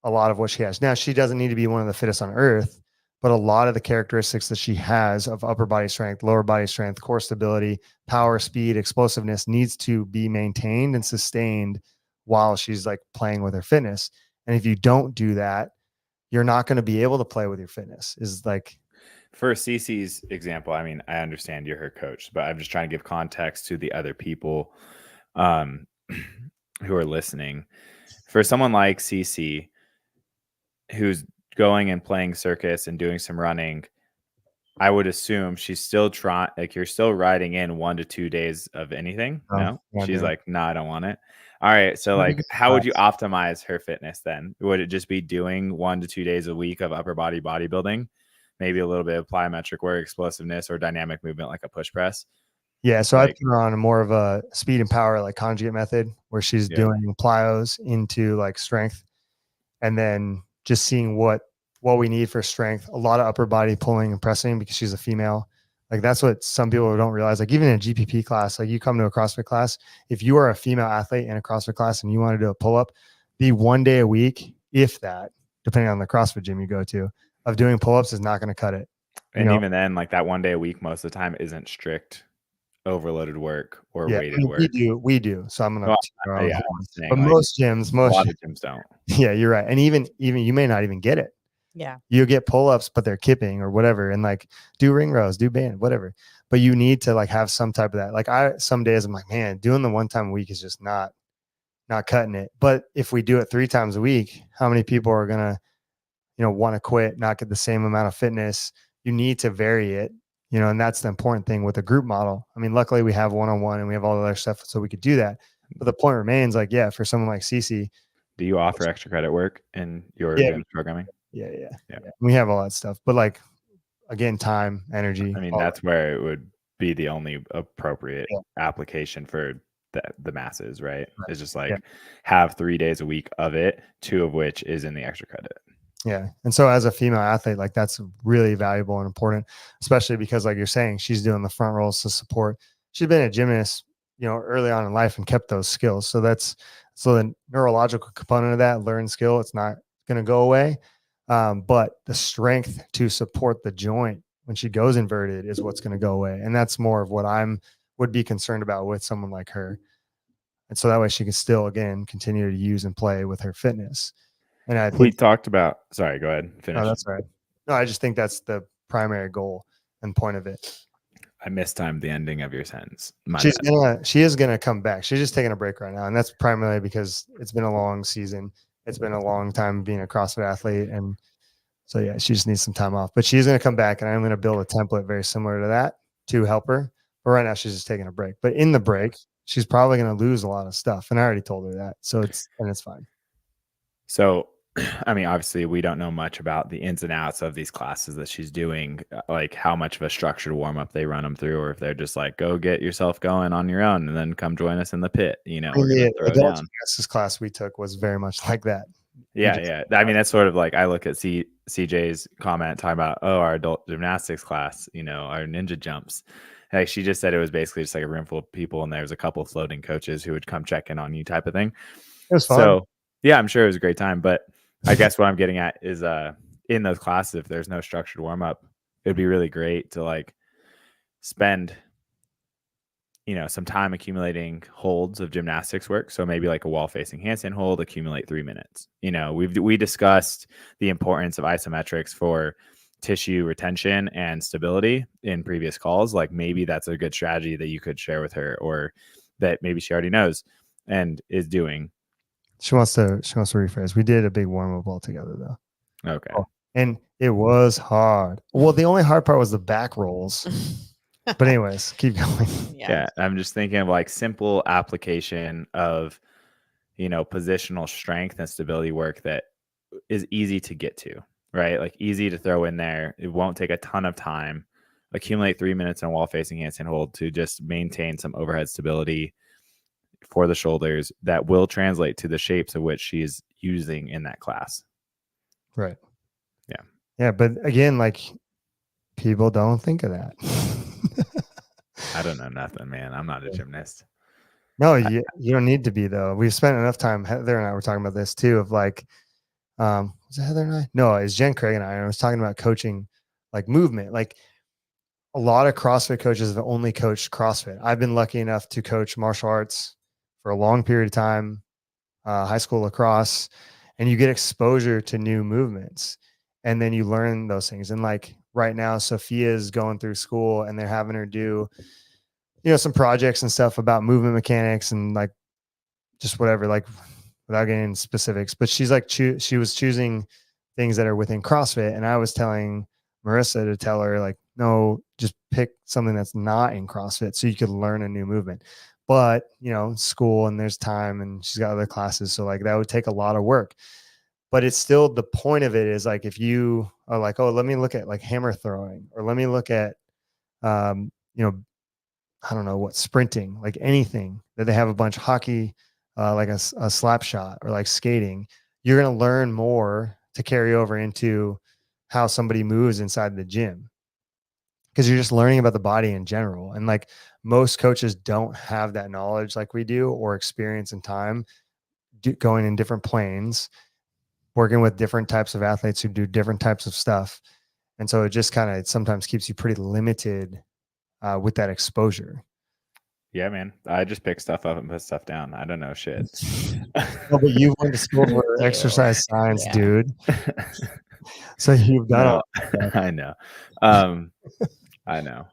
a lot of what she has. Now, she doesn't need to be one of the fittest on earth, but a lot of the characteristics that she has of upper body strength, lower body strength, core stability, power, speed, explosiveness needs to be maintained and sustained while she's like playing with her fitness. And if you don't do that, you're not going to be able to play with your fitness. Is like, For Cece's example, I mean, I understand you're her coach, but I'm just trying to give context to the other people who are listening. For someone like Cece, who's going and playing circus and doing some running, I would assume she's still trying, like you're still riding in 1 to 2 days of anything. Oh, No, yeah, she's dude. like, no, I don't want it. All right. So Well, like, because how would you optimize her fitness then? Would it just be doing 1 to 2 days a week of upper body bodybuilding? Maybe a little bit of plyometric work, explosiveness, or dynamic movement like a push press. Yeah, so I Like- put her on a more of a speed and power like conjugate method where she's Yeah. doing plyos into like strength, and then just seeing what we need for strength. A lot of upper body pulling and pressing because she's a female. Like that's what some people don't realize. Like even in a GPP class, like you come to a CrossFit class, if you are a female athlete in a CrossFit class and you want to do a pull up, the 1 day a week, if that, depending on the CrossFit gym you go to, of doing pull ups is not going to cut it. And know? even then, like that 1 day a week, most of the time isn't strict overloaded work or Yeah, weighted I mean, work. we do. So I'm gonna. No, toot our own Yeah, horn. I'm saying, But like, most gyms, a most lot of gyms don't. yeah, you're right. And even you may not even get it. Yeah. You get pull-ups, but they're kipping or whatever, and like do ring rows, do band, whatever. But you need to like have some type of that. Like some days I'm like, man, doing the 1 time a week is just not cutting it. But if we do it 3 times a week, how many people are gonna, want to quit, not get the same amount of fitness? You need to vary it, and that's the important thing with a group model. I mean, luckily we have one-on-one and we have all the other stuff, so we could do that. But the point remains, like, yeah, for someone like Cece, Do you offer extra credit work in your Yeah. gym programming? yeah, Yeah. we have all that stuff. But like, again, time, energy. I mean, all that. that's where it would be the only appropriate Yeah. application for the masses, right? Right. It's just like Yeah. have 3 days a week of it, 2 of which is in the extra credit. Yeah. And so as a female athlete, like that's really valuable and important, especially because like you're saying, she's doing the front rolls to support. She's been a gymnast, early on in life and kept those skills. So the neurological component of that learned skill, it's not going to go away. But the strength to support the joint when she goes inverted is what's going to go away. And that's more of what would be concerned about with someone like her. And so that way she can still, again, continue to use and play with her fitness. And I We think, talked about, sorry, go ahead, finish. no, that's right. No, I just think that's the primary goal and point of it. I mistimed the ending of your sentence. My She bad. is gonna come back. She's just taking a break right now, and that's primarily because it's been a long season. It's been a long time being a CrossFit athlete, and so yeah, she just needs some time off. But she's gonna come back, and I'm gonna build a template very similar to that to help her. But right now, she's just taking a break. But in the break, she's probably gonna lose a lot of stuff, and I already told her that. So it's fine. So, I mean, obviously, we don't know much about the ins and outs of these classes that she's doing, like how much of a structured warm up they run them through, or if they're just like, go get yourself going on your own and then come join us in the pit. We're gonna The throw adult down. gymnastics class we took was very much like that. Yeah, just- yeah. I mean, that's sort of like I look at CJ's comment talking about, oh, our adult gymnastics class, our ninja jumps. Like she just said it was basically just like a room full of people and there's a couple floating coaches who would come check in on you type of thing. It was fun. So yeah, I'm sure it was a great time. But I guess what I'm getting at is in those classes, if there's no structured warm up, it'd be really great to like spend some time accumulating holds of gymnastics work. So maybe like a wall facing handstand hold, accumulate 3 minutes. We discussed the importance of isometrics for tissue retention and stability in previous calls. Like maybe that's a good strategy that you could share with her, or that maybe she already knows and is doing. She wants to rephrase. We did a big warm up all together though. Okay. Oh, and it was hard. Well, the only hard part was the back rolls. But anyways, keep going. Yeah. I'm just thinking of like simple application of, positional strength and stability work that is easy to get to, right? Like easy to throw in there. It won't take a ton of time. Accumulate 3 minutes on wall facing handstand hold to just maintain some overhead stability for the shoulders that will translate to the shapes of which she's using in that class. Right. Yeah. Yeah. But again, like people don't think of that. I don't know nothing, man. I'm not a gymnast. No, you don't need to be though. We've spent enough time. Heather and I were talking about this too, of like Was it Heather and I? No, it's Jen Craig and I was talking about coaching like movement. Like a lot of CrossFit coaches have only coached CrossFit. I've been lucky enough to coach martial arts for a long period of time, high school lacrosse, and you get exposure to new movements and then you learn those things. And like right now, Sophia's going through school and they're having her do, some projects and stuff about movement mechanics and like just whatever, like without getting into specifics, but she's like, she was choosing things that are within CrossFit. And I was telling Marissa to tell her like, no, just pick something that's not in CrossFit so you could learn a new movement. But, school and there's time and she's got other classes. So like that would take a lot of work, but it's still the point of it is like, if you are like, oh, let me look at like hammer throwing or let me look at, I don't know what, sprinting, like anything that they have a bunch of hockey, like a slap shot or like skating, you're going to learn more to carry over into how somebody moves inside the gym because you're just learning about the body in general. And like most coaches don't have that knowledge like we do or experience and time going in different planes, working with different types of athletes who do different types of stuff. And so it just kind of sometimes keeps you pretty limited with that exposure. Yeah, man. I just pick stuff up and put stuff down. I don't know shit. Oh, but you went to school for exercise science, Yeah. dude. So you've done all I know. I know.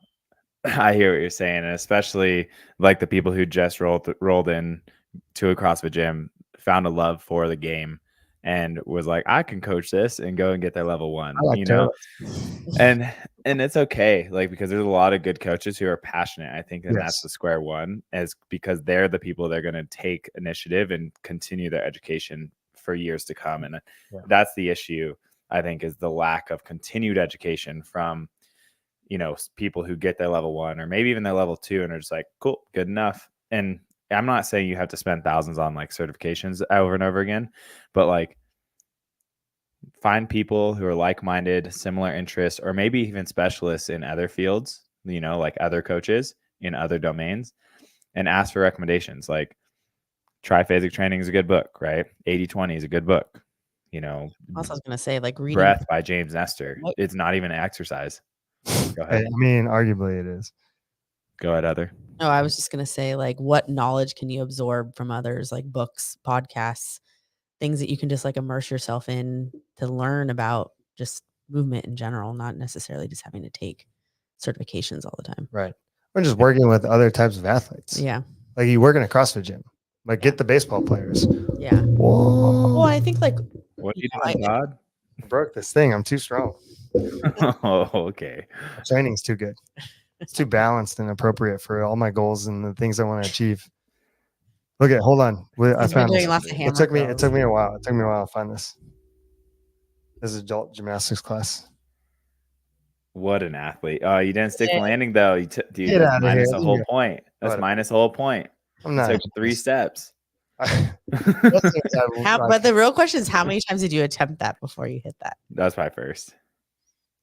I hear what you're saying, and especially like the people who just rolled in to a CrossFit gym, found a love for the game, and was like, I can coach this and go and get their level 1. I like And it's okay, like, because there's a lot of good coaches who are passionate. I think, and that's Yes. the square one, is because they're the people that are going to take initiative and continue their education for years to come. And that's the issue, I think, is the lack of continued education from people who get their level 1 or maybe even their level 2 and are just like, cool, good enough. And I'm not saying you have to spend thousands on like certifications over and over again, but like find people who are like-minded, similar interests, or maybe even specialists in other fields, like other coaches in other domains, and ask for recommendations. Like Triphasic Training is a good book, right? 80-20 is a good book. Also, I was going to say like reading Breath by James Nestor. It's not even an exercise. Go ahead. I mean, arguably it is. Go ahead, Heather. No, I was just going to say like what knowledge can you absorb from others, like books, podcasts, things that you can just like immerse yourself in to learn about just movement in general, not necessarily just having to take certifications all the time. Right. We're just working with other types of athletes. Yeah. Like you work in a CrossFit gym. Like get the baseball players. Yeah. Whoa. Well, I think like What are you I- doing, Todd? I broke this thing. I'm too strong. Oh, okay. My training's too good. It's too balanced and appropriate for all my goals and the things I want to achieve. Look at, hold on. I he's been found doing this. lots of hammer It took me throws. a while. It took me a while to find this. This is adult gymnastics class. What an athlete. Oh, you didn't stick the Yeah. landing though. Dude, Get that's outta minus here. the whole point. That's Whatever. minus the whole point. I'm It not. took 3 steps. But the real question is how many times did you attempt that before you hit that? That's my first.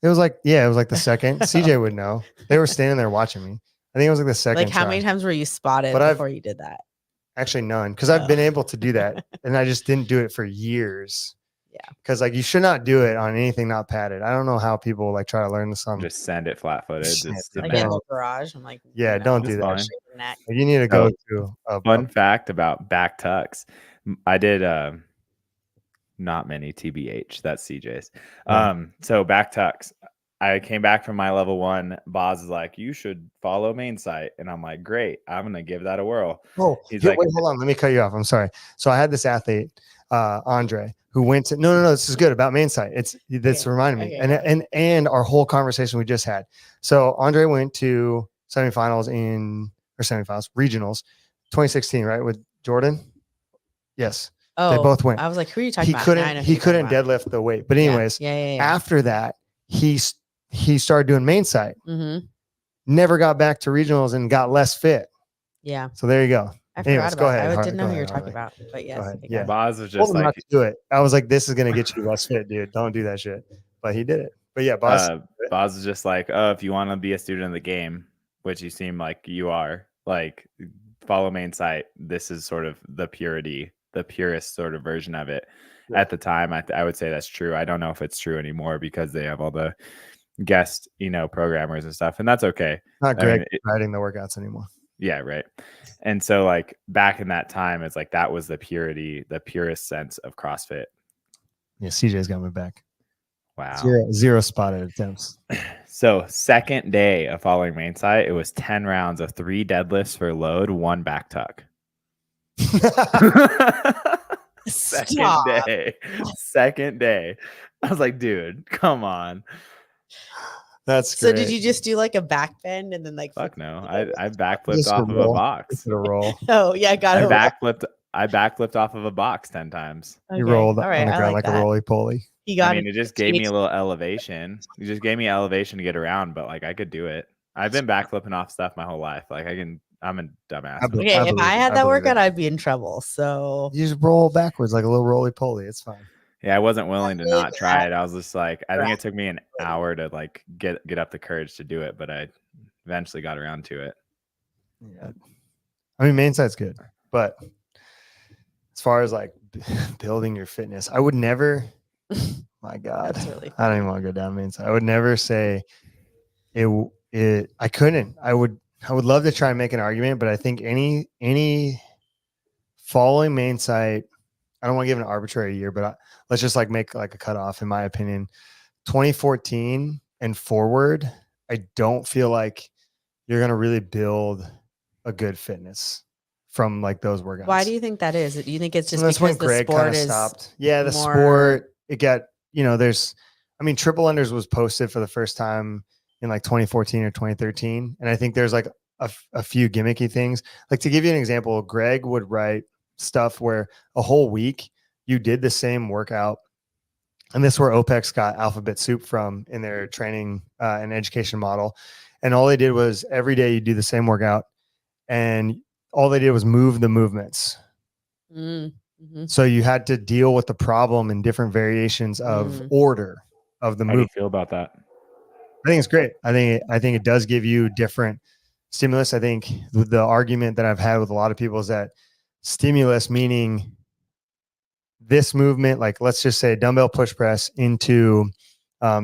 It was like the second. CJ would know. They were standing there watching me. I think it was like the second. Like how try. many times were you spotted But before you did that? Actually, none, because I've been able to do that, and I just didn't do it for years. Yeah. Because like you should not do it on anything not padded. I don't know how people like try to learn this on. Just send it flat-footed. Shit, Just dude. Like Yeah. in the garage. I'm like, Yeah, don't do It's that. fine. shit. Neck. You need to go Oh, to a Fun fact about back tucks. I did not many TBH. That's CJ's. Yeah. So back tucks. I came back from my level 1. Boz is like, you should follow main site. And I'm like, great. I'm going to give that a whirl. Oh, He's here, like- wait, hold on. Let me cut you off. I'm sorry. So I had this athlete, Andre, who went to no. This is good about main site. That's Okay, reminding me, okay. and our whole conversation we just had. So Andre went to semifinals regionals, 2016, right, with Jordan. Yes, Oh, both went. I was like, who are you talking he about? couldn't. Now I know who He you're talking couldn't about. deadlift the weight. But Yeah, anyways, Yeah. after that, he started doing main site. Mm-hmm. Never got back to regionals and got less fit. Yeah. So there you go. I forgot Anyways, about go it. ahead, I Harley, didn't go know who you were ahead, talking Harley. about. But yes. ahead. okay, Yeah. Boz was Told just him not like, to do it. I was like, this is gonna get you less fit, dude. Don't do that shit. But he did it. But yeah, boss. Boz was just like, oh, if you want to be a student of the game, which you seem like you are, like, follow main site. This is sort of the purest sort of version of it. at the time, I would say that's true. I don't know if it's true anymore because they have all the guest, programmers and stuff, and that's okay. Not I mean, Greg writing the workouts anymore. Yeah, right. And so like back in that time, it's like that was the purest sense of CrossFit. Yeah, CJ's got me back. Wow. Zero spotted attempts. So second day of following main site, it was 10 rounds of 3 deadlifts for load, 1 back tuck. Second day. I was like, dude, come on. That's So great. did you just do like a back bend and then like Fuck no. I backflipped Just a off of a roll. box. Just a roll. Oh yeah, got it. I backflipped off of a box 10 times. You rolled on the ground I like a that. roly poly. He got I mean, it just gave me a little elevation. It just gave me elevation to get around, but like I could do it. I've been backflipping off stuff my whole life. Like I'm a dumbass. Okay, if I had that workout, I'd be in trouble. So you just roll backwards like a little roly poly. It's fine. Yeah, I wasn't willing to not try it. I was just like, I think it took me an hour to like get up the courage to do it, but I eventually got around to it. Yeah, I mean, main site's good, but as far as like building your fitness, I would never. My God, really I don't even want to go down main site. I would never say it. I couldn't. I would love to try and make an argument, but I think any following main site. I don't want to give an arbitrary year, but let's just like make like a cutoff. In my opinion, 2014 and forward, I don't feel like you're gonna really build a good fitness from like those workouts. why do you think that is? Do you think it's just that's because when Greg the sport is stopped? Yeah, the more... sport. It got triple unders was posted for the first time in like 2014 or 2013, and I think there's like a few gimmicky things. Like to give you an example, Greg would write stuff where a whole week you did the same workout, and this is where OPEX got Alphabet Soup from in their training and education model. And all they did was every day you do the same workout, and all they did was move the movements. Mm-hmm. So you had to deal with the problem in different variations of order of the How do you move. feel about that? I think it's great. I think it does give you different stimulus. I think the argument that I've had with a lot of people is that stimulus, meaning this movement, like let's just say dumbbell push press into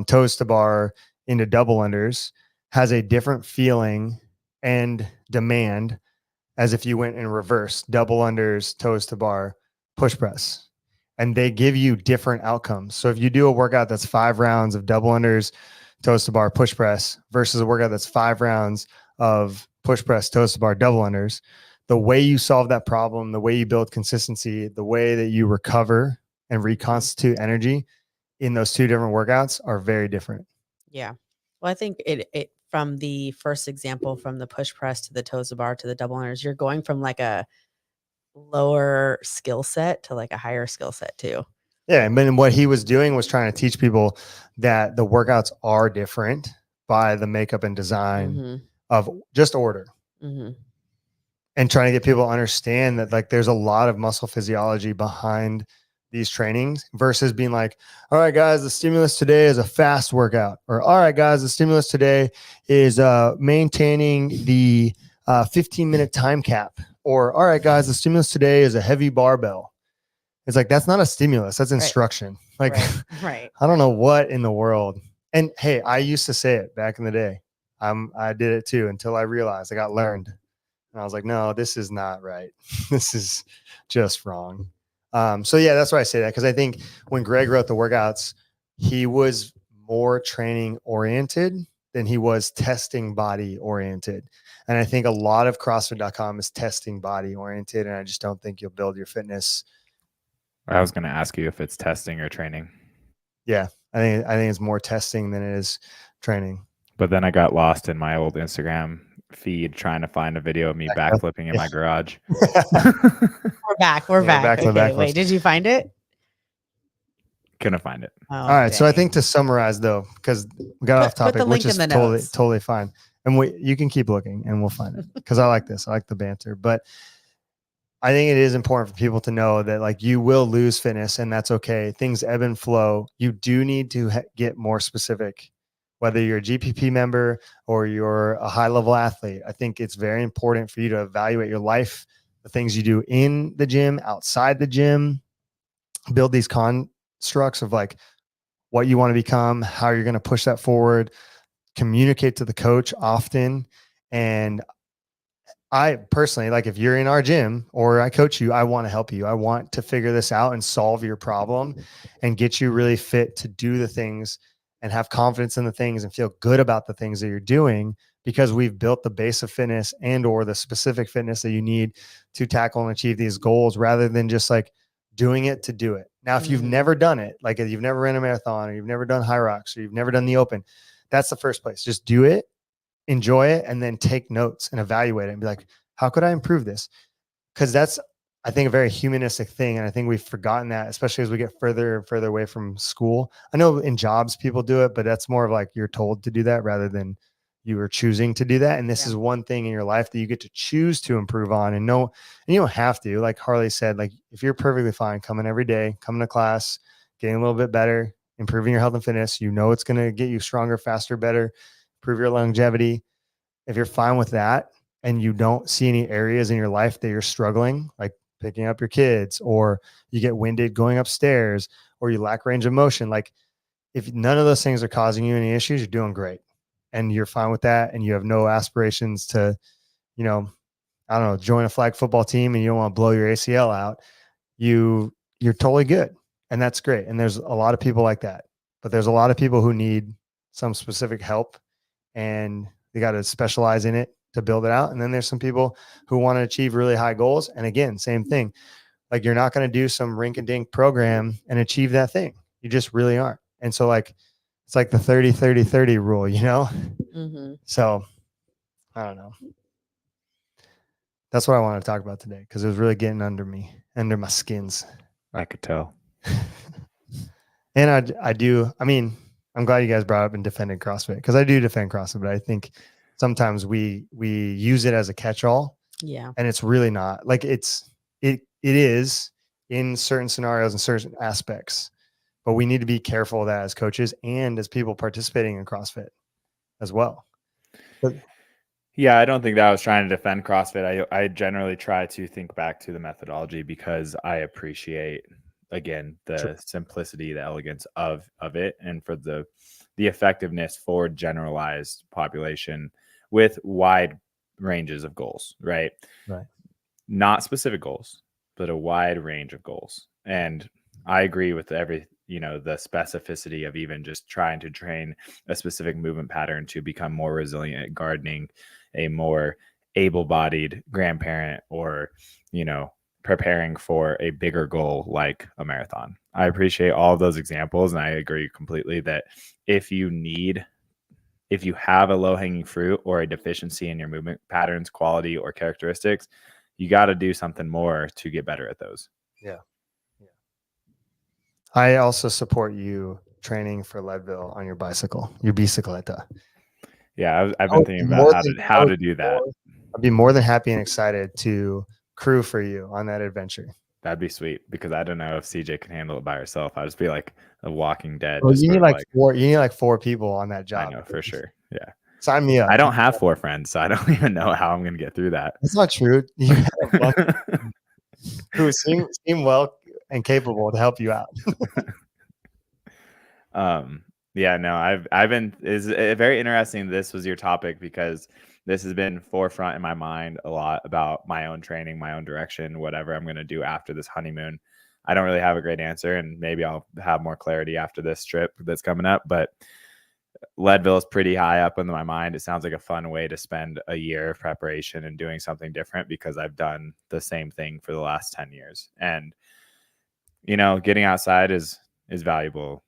toes to bar into double unders, has a different feeling and demand as if you went in reverse, double unders, toes to bar, push press. And they give you different outcomes. So if you do a workout that's 5 rounds of double unders, toes to bar, push press versus a workout that's 5 rounds of push press, toes to bar, double unders, the way you solve that problem, the way you build consistency, the way that you recover and reconstitute energy in those 2 different workouts are very different. Yeah. Well, I think it from the first example, from the push press to the toes to bar to the double unders, you're going from like a lower skill set to like a higher skill set too. Yeah. And then what he was doing was trying to teach people that the workouts are different by the makeup and design of just order. And trying to get people to understand that like there's a lot of muscle physiology behind these trainings versus being like, all right, guys, the stimulus today is a fast workout, or all right, guys, the stimulus today is maintaining the 15-minute time cap, or all right, guys, the stimulus today is a heavy barbell. It's like, that's not a stimulus. That's instruction. Like, right. I don't know what in the world. And hey, I used to say it back in the day. I did it too until I realized I got learned. And I was like, no, this is not right. This is just wrong. So yeah, that's why I say that. Cause I think when Greg wrote the workouts, he was more training oriented than he was testing body oriented. And I think a lot of CrossFit.com is testing body oriented. And I just don't think you'll build your fitness. I was going to ask you if it's testing or training. Yeah. I think it's more testing than it is training. But then I got lost in my old Instagram feed trying to find a video of me backflipping in my garage. We're back. Okay, wait, did you find it? Couldn't find it. Oh, all right. dang. So I think to summarize though, because we got off topic, which is totally fine. And you can keep looking and we'll find it because I like this. I like the banter. But I think it is important for people to know that like you will lose fitness and that's okay. Things ebb and flow. You do need to get more specific. Whether you're a GPP member or you're a high level athlete, I think it's very important for you to evaluate your life, the things you do in the gym, outside the gym, build these constructs of like what you want to become, how you're going to push that forward, communicate to the coach often. And I personally, like if you're in our gym or I coach you, I want to help you. I want to figure this out and solve your problem and get you really fit to do the things and have confidence in the things and feel good about the things that you're doing, because we've built the base of fitness and or the specific fitness that you need to tackle and achieve these goals, rather than just like doing it to do it. Now, if you've never done it, like if you've never ran a marathon or you've never done High Rocks or you've never done the Open, that's the first place. Just do it, enjoy it, and then take notes and evaluate it and be like, how could I improve this? Because that's, I think, a very humanistic thing. And I think we've forgotten that, especially as we get further and further away from school. I know in jobs people do it, but that's more of like you're told to do that rather than you are choosing to do that. And this is one thing in your life that you get to choose to improve on. And no, and you don't have to, like Harley said, like if you're perfectly fine coming every day, coming to class, getting a little bit better, improving your health and fitness, you know, it's going to get you stronger, faster, better, improve your longevity. If you're fine with that and you don't see any areas in your life that you're struggling, like picking up your kids, or you get winded going upstairs, or you lack range of motion, like if none of those things are causing you any issues, you're doing great. And you're fine with that. And you have no aspirations to, you know, I don't know, join a flag football team and you don't want to blow your ACL out. You're totally good. And that's great. And there's a lot of people like that, but there's a lot of people who need some specific help and they got to specialize in it to build it out. And then there's some people who want to achieve really high goals. And again, same thing. Like you're not going to do some rink and dink program and achieve that thing. You just really aren't. And so like, it's like the 30-30-30 rule, you know? Mm-hmm. So I don't know. That's what I wanted to talk about today, because it was really getting under my skins. I could tell. And I mean, I'm glad you guys brought up and defended CrossFit, because I do defend CrossFit, but I think sometimes we use it as a catch-all. Yeah. And it's really not. Like it is in certain scenarios and certain aspects, but we need to be careful of that as coaches and as people participating in CrossFit as well. But, yeah, I don't think that I was trying to defend CrossFit. I generally try to think back to the methodology, because I appreciate, again, the simplicity, the elegance of it, and for the effectiveness for generalized population with wide ranges of goals, right? Right. Not specific goals, but a wide range of goals. And I agree with the specificity of even just trying to train a specific movement pattern to become more resilient at gardening, a more able-bodied grandparent, or, preparing for a bigger goal like a marathon. I appreciate all of those examples. And I agree completely that if you have a low-hanging fruit or a deficiency in your movement patterns, quality, or characteristics, you got to do something more to get better at those. Yeah. I also support you training for Leadville on your bicycle, your bicicleta. Yeah, I've been thinking about how to do that. I'd be more than happy and excited to crew for you on that adventure. That'd be sweet, because I don't know if CJ can handle it by herself. I'd just be like a Walking Dead. Well, you need like four people on that job. I know, for sure. Yeah. Sign me up. I don't have 4 friends, so I don't even know how I'm going to get through that. That's not true. You have one who seem well and capable to help you out. Yeah, no, I've been, is very interesting. This was your topic, because this has been forefront in my mind a lot about my own training, my own direction, whatever I'm going to do after this honeymoon. I don't really have a great answer, and maybe I'll have more clarity after this trip that's coming up, but Leadville is pretty high up in my mind. It sounds like a fun way to spend a year of preparation and doing something different, because I've done the same thing for the last 10 years. And, getting outside is valuable.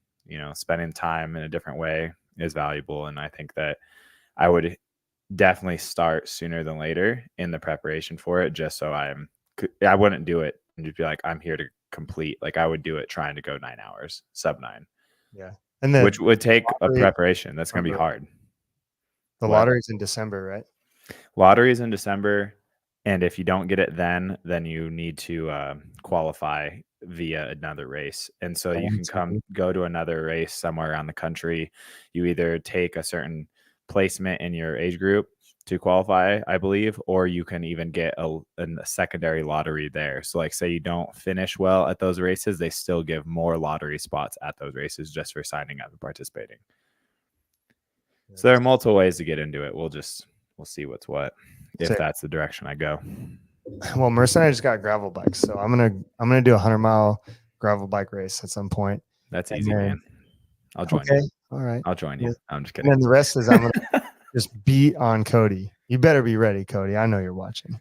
Spending time in a different way is valuable. And I think that I would definitely start sooner than later in the preparation for it, just so I wouldn't do it and just be like, I'm here to complete. Like, I would do it trying to go 9 hours, sub 9. Yeah. And then which would take a preparation. That's going to be hard. The lottery's in December, right? Lottery is in December. And if you don't get it then you need to qualify via another race. And so you can go to another race somewhere around the country. You either take a certain placement in your age group, to qualify, I believe, or you can even get a secondary lottery there. So like say you don't finish well at those races, they still give more lottery spots at those races just for signing up and participating. So there are multiple ways to get into it. We'll see what's what if Sick. that's the direction I go. Well, Marissa and I just got gravel bikes, so I'm gonna do a 100-mile gravel bike race at some point. That's And easy, then- man. I'll join Okay, you. all right. I'll join you. Yeah. I'm just And kidding. then the rest is I'm gonna just beat on Cody. You better be ready, Cody. I know you're watching.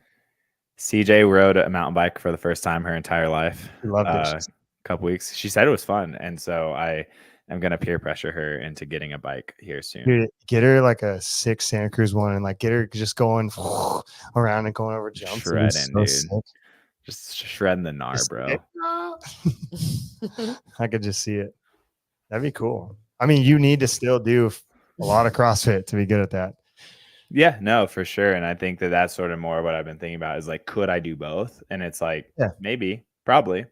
CJ rode a mountain bike for the first time her entire life. She loved it. A couple weeks. She said it was fun, and so I am gonna peer pressure her into getting a bike here soon. Dude, get her like a 6 Santa Cruz one and like get her just going around and going over jumps. It'd be Shredding, dude. sick. Just shredding the gnar, Just- bro. I could just see it. That'd be cool. I mean, you need to still do a lot of CrossFit to be good at that. Yeah, no, for sure. And I think that that's sort of more what I've been thinking about is like, could I do both? And it's like, Yeah. maybe, probably.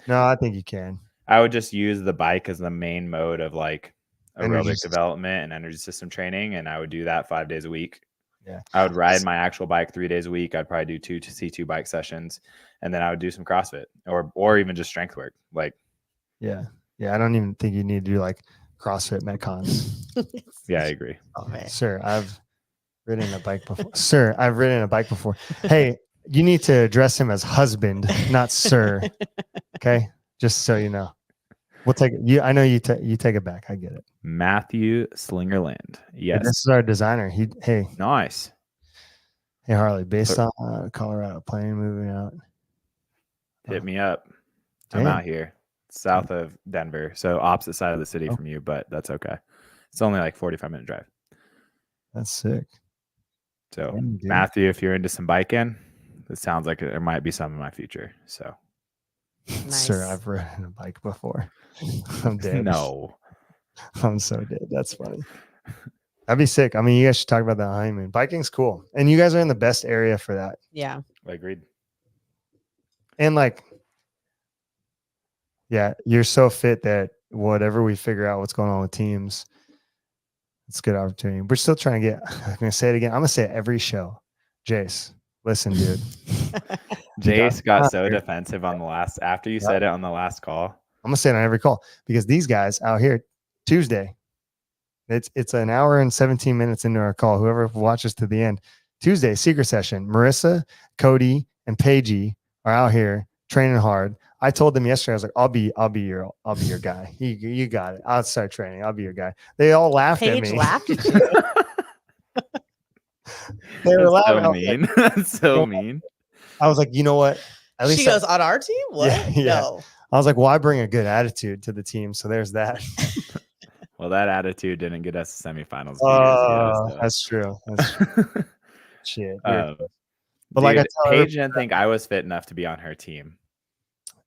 No, I think you can. I would just use the bike as the main mode of like Energy aerobic system. development and energy system training. And I would do that 5 days a week. Yeah. I would ride my actual bike 3 days a week. I'd probably do 2 to C2 bike sessions. And then I would do some CrossFit or even just strength work. Like, Yeah. Yeah. I don't even think you need to do like CrossFit Metcons. yeah, I agree. Okay. Sir, I've ridden a bike before. Sir, I've ridden a bike before. Hey, you need to address him as husband, not sir. Okay. Just so you know. We'll take it. I know you take it back. I get it. Matthew Slingerland. Yeah, Yes. this is our designer. Hey, Nice. Harley, based on Colorado, planning moving out. Hit me up. I'm Damn. out here south of Denver. So opposite side of the city Oh. from you, but that's okay. It's only like 45-minute drive. That's sick. So Damn, dude. Matthew, if you're into some biking, it sounds like there might be some in my future. So Sir, Nice. I've ridden a bike before. I'm dead. no. I'm so dead. That's funny. That'd be sick. I mean, you guys should talk about that honeymoon. Biking's cool. And you guys are in the best area for that. Yeah. Agreed. And like, yeah, you're so fit that whatever we figure out what's going on with teams, it's a good opportunity. We're still trying to get, I'm going to say it again. I'm going to say it every show. Jace, listen, dude. Jace got not so here. defensive on the last after you said it on the last call. I'm gonna say it on every call because these guys out here Tuesday, it's an hour and 17 minutes into our call. Whoever watches to the end, Tuesday secret session. Marissa, Cody, and Paigey are out here training hard. I told them yesterday, I was like, I'll be your guy. You got it. I'll start training. I'll be your guy. They all laughed at Paige me. laughed at you. They were That's laughing. so I was like- mean. That's so mean. I was like, you know what? At least She goes, on our team? What? yeah. No. I was like, well, I bring a good attitude to the team, so there's that. Well, that attitude didn't get us to semifinals. a few years ago, so. That's true. That's true. Shit. You're- Um, But like I dude, tell Paige didn't think I was fit enough to be on her team.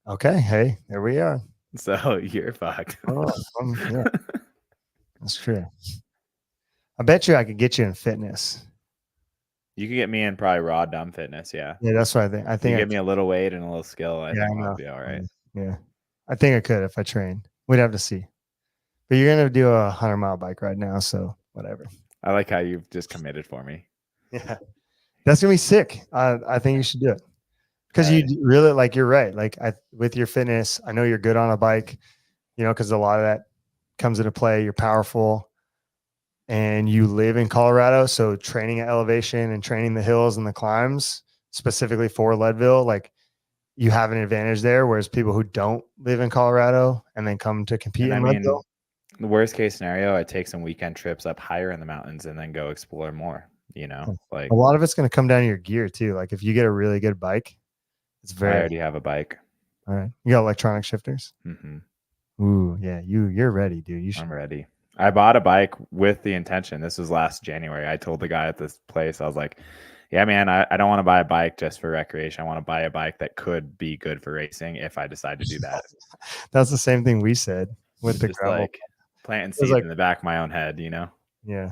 okay. Hey, there we are. So you're fucked. Oh, yeah. That's true. I bet you I could get you in fitness. You could get me in probably raw dumb fitness. Yeah. Yeah, that's what I think. I You think give me a little weight and a little skill. I Yeah, think I I'll know. be all right. yeah. I think I could if I trained. We'd have to see. But you're gonna do a 100-mile bike ride now, so whatever. I like how you've just committed for me. Yeah, that's gonna be sick. I think you should do it because Alright. you really like. You're right. Like with your fitness, I know you're good on a bike. You know, because a lot of that comes into play. You're powerful, and you live in Colorado, so training at elevation and training the hills and the climbs specifically for Leadville, like you have an advantage there. Whereas people who don't live in Colorado and then come to compete And I in mean, Leadville, the worst case scenario, I take some weekend trips up higher in the mountains and then go explore more. You know, like a lot of it's going to come down to your gear too. Like if you get a really good bike, it's I very already have a bike. all right. You got electronic shifters. hmm Ooh, yeah, you're ready, dude. You should. I'm ready. I bought a bike with the intention. This was last January. I told the guy at this place, I was like, yeah, man, I don't want to buy a bike just for recreation. I want to buy a bike that could be good for racing if I decide to do that. That's the same thing we said with the Just gravel. like planting was seeds like- in the back of my own head, you know? Yeah,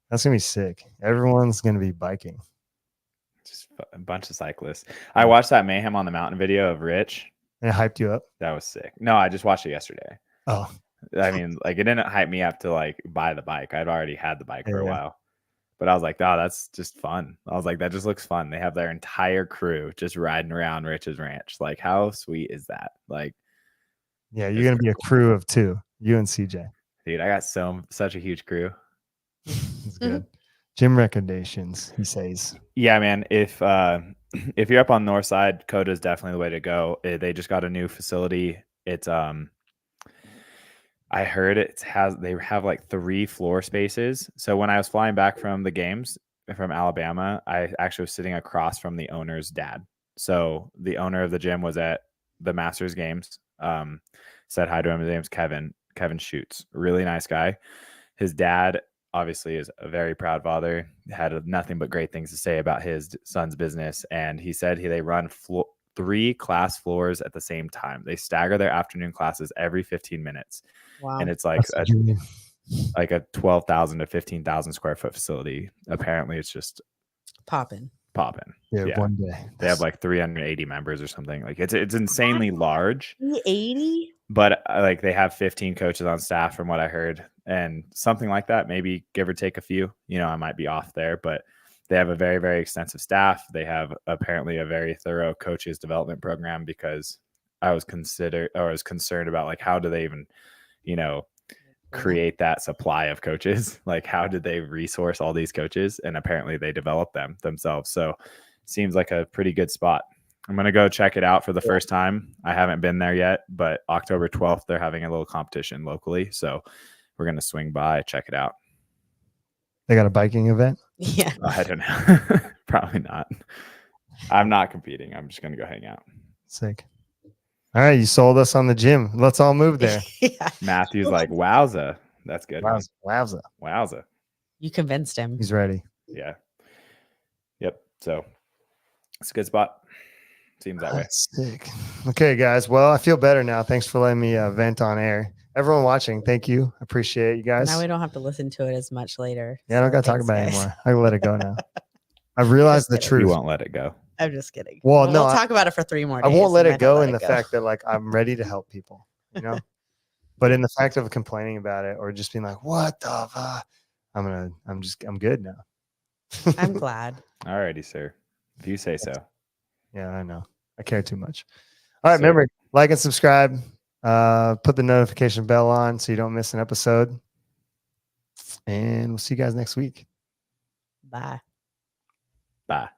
that's gonna be sick. Everyone's gonna be biking. Just a bunch of cyclists. I watched that Mayhem on the Mountain video of Rich. And it hyped you up. That was sick. No, I just watched it yesterday. Oh, I mean, like it didn't hype me up to like buy the bike. I'd already had the bike for a Yeah. while. But I was like, oh, that's just fun. I was like, that just looks fun. They have their entire crew just riding around Rich's ranch. Like, how sweet is that? Like, Yeah, you're It's gonna be a pretty crew of 2, you and CJ. dude, I got such a huge crew. It's good. Gym recommendations, he says. Yeah, man. If if you're up on North Side, Coda is definitely the way to go. They just got a new facility. It's I heard they have like 3 floor spaces. So when I was flying back from the games from Alabama, I actually was sitting across from the owner's dad. So the owner of the gym was at the Masters games. Said hi to him. His name's Kevin. Kevin Shoots, really nice guy. His dad obviously is a very proud father. Had nothing but great things to say about his son's business, and he said they run 3 class floors at the same time. They stagger their afternoon classes every 15 minutes. Wow. And it's like That's the dream. a 12,000 to 15,000 square foot facility. Apparently it's just Popping. popping. Yeah, Yeah. one day. They have like 380 members or something. Like it's insanely large, 80? but like they have 15 coaches on staff from what I heard, and something like that, maybe give or take a few, I might be off there, but they have a very, very extensive staff. They have apparently a very thorough coaches development program, because I was concerned about like, how do they even, create that supply of coaches? Like, how did they resource all these coaches? And apparently they develop them themselves. So seems like a pretty good spot. I'm going to go check it out for the first time. I haven't been there yet, but October 12th, they're having a little competition locally. So we're going to swing by, check it out. They got a biking event. Yeah. I don't know. Probably not. I'm not competing. I'm just going to go hang out. Sick. All right, you sold us on the gym. Let's all move there. Yeah. Matthew's like, wowza. That's good. Wowza. Wowza. Wowza. You convinced him. He's ready. Yeah. Yep. So it's a good spot. Seems that way. That's sick. Okay, guys. Well, I feel better now. Thanks for letting me vent on air. Everyone watching, thank you. Appreciate you guys. Now we don't have to listen to it as much later. Yeah, I don't So got to talk thanks, about it guys. anymore. I can let it go now. I've realized the Just truth. You won't let it go. I'm just kidding. Well, no, we'll talk about it for 3 more I days. won't let We it might not go let in it the go. fact that like I'm ready to help people, But in the fact of complaining about it or just being like, what the fuck? I'm good now. I'm glad. All righty, sir. If you say so. Yeah, I know. I care too much. All right, So- remember, like and subscribe. Put the notification bell on so you don't miss an episode. And we'll see you guys next week. Bye. Bye.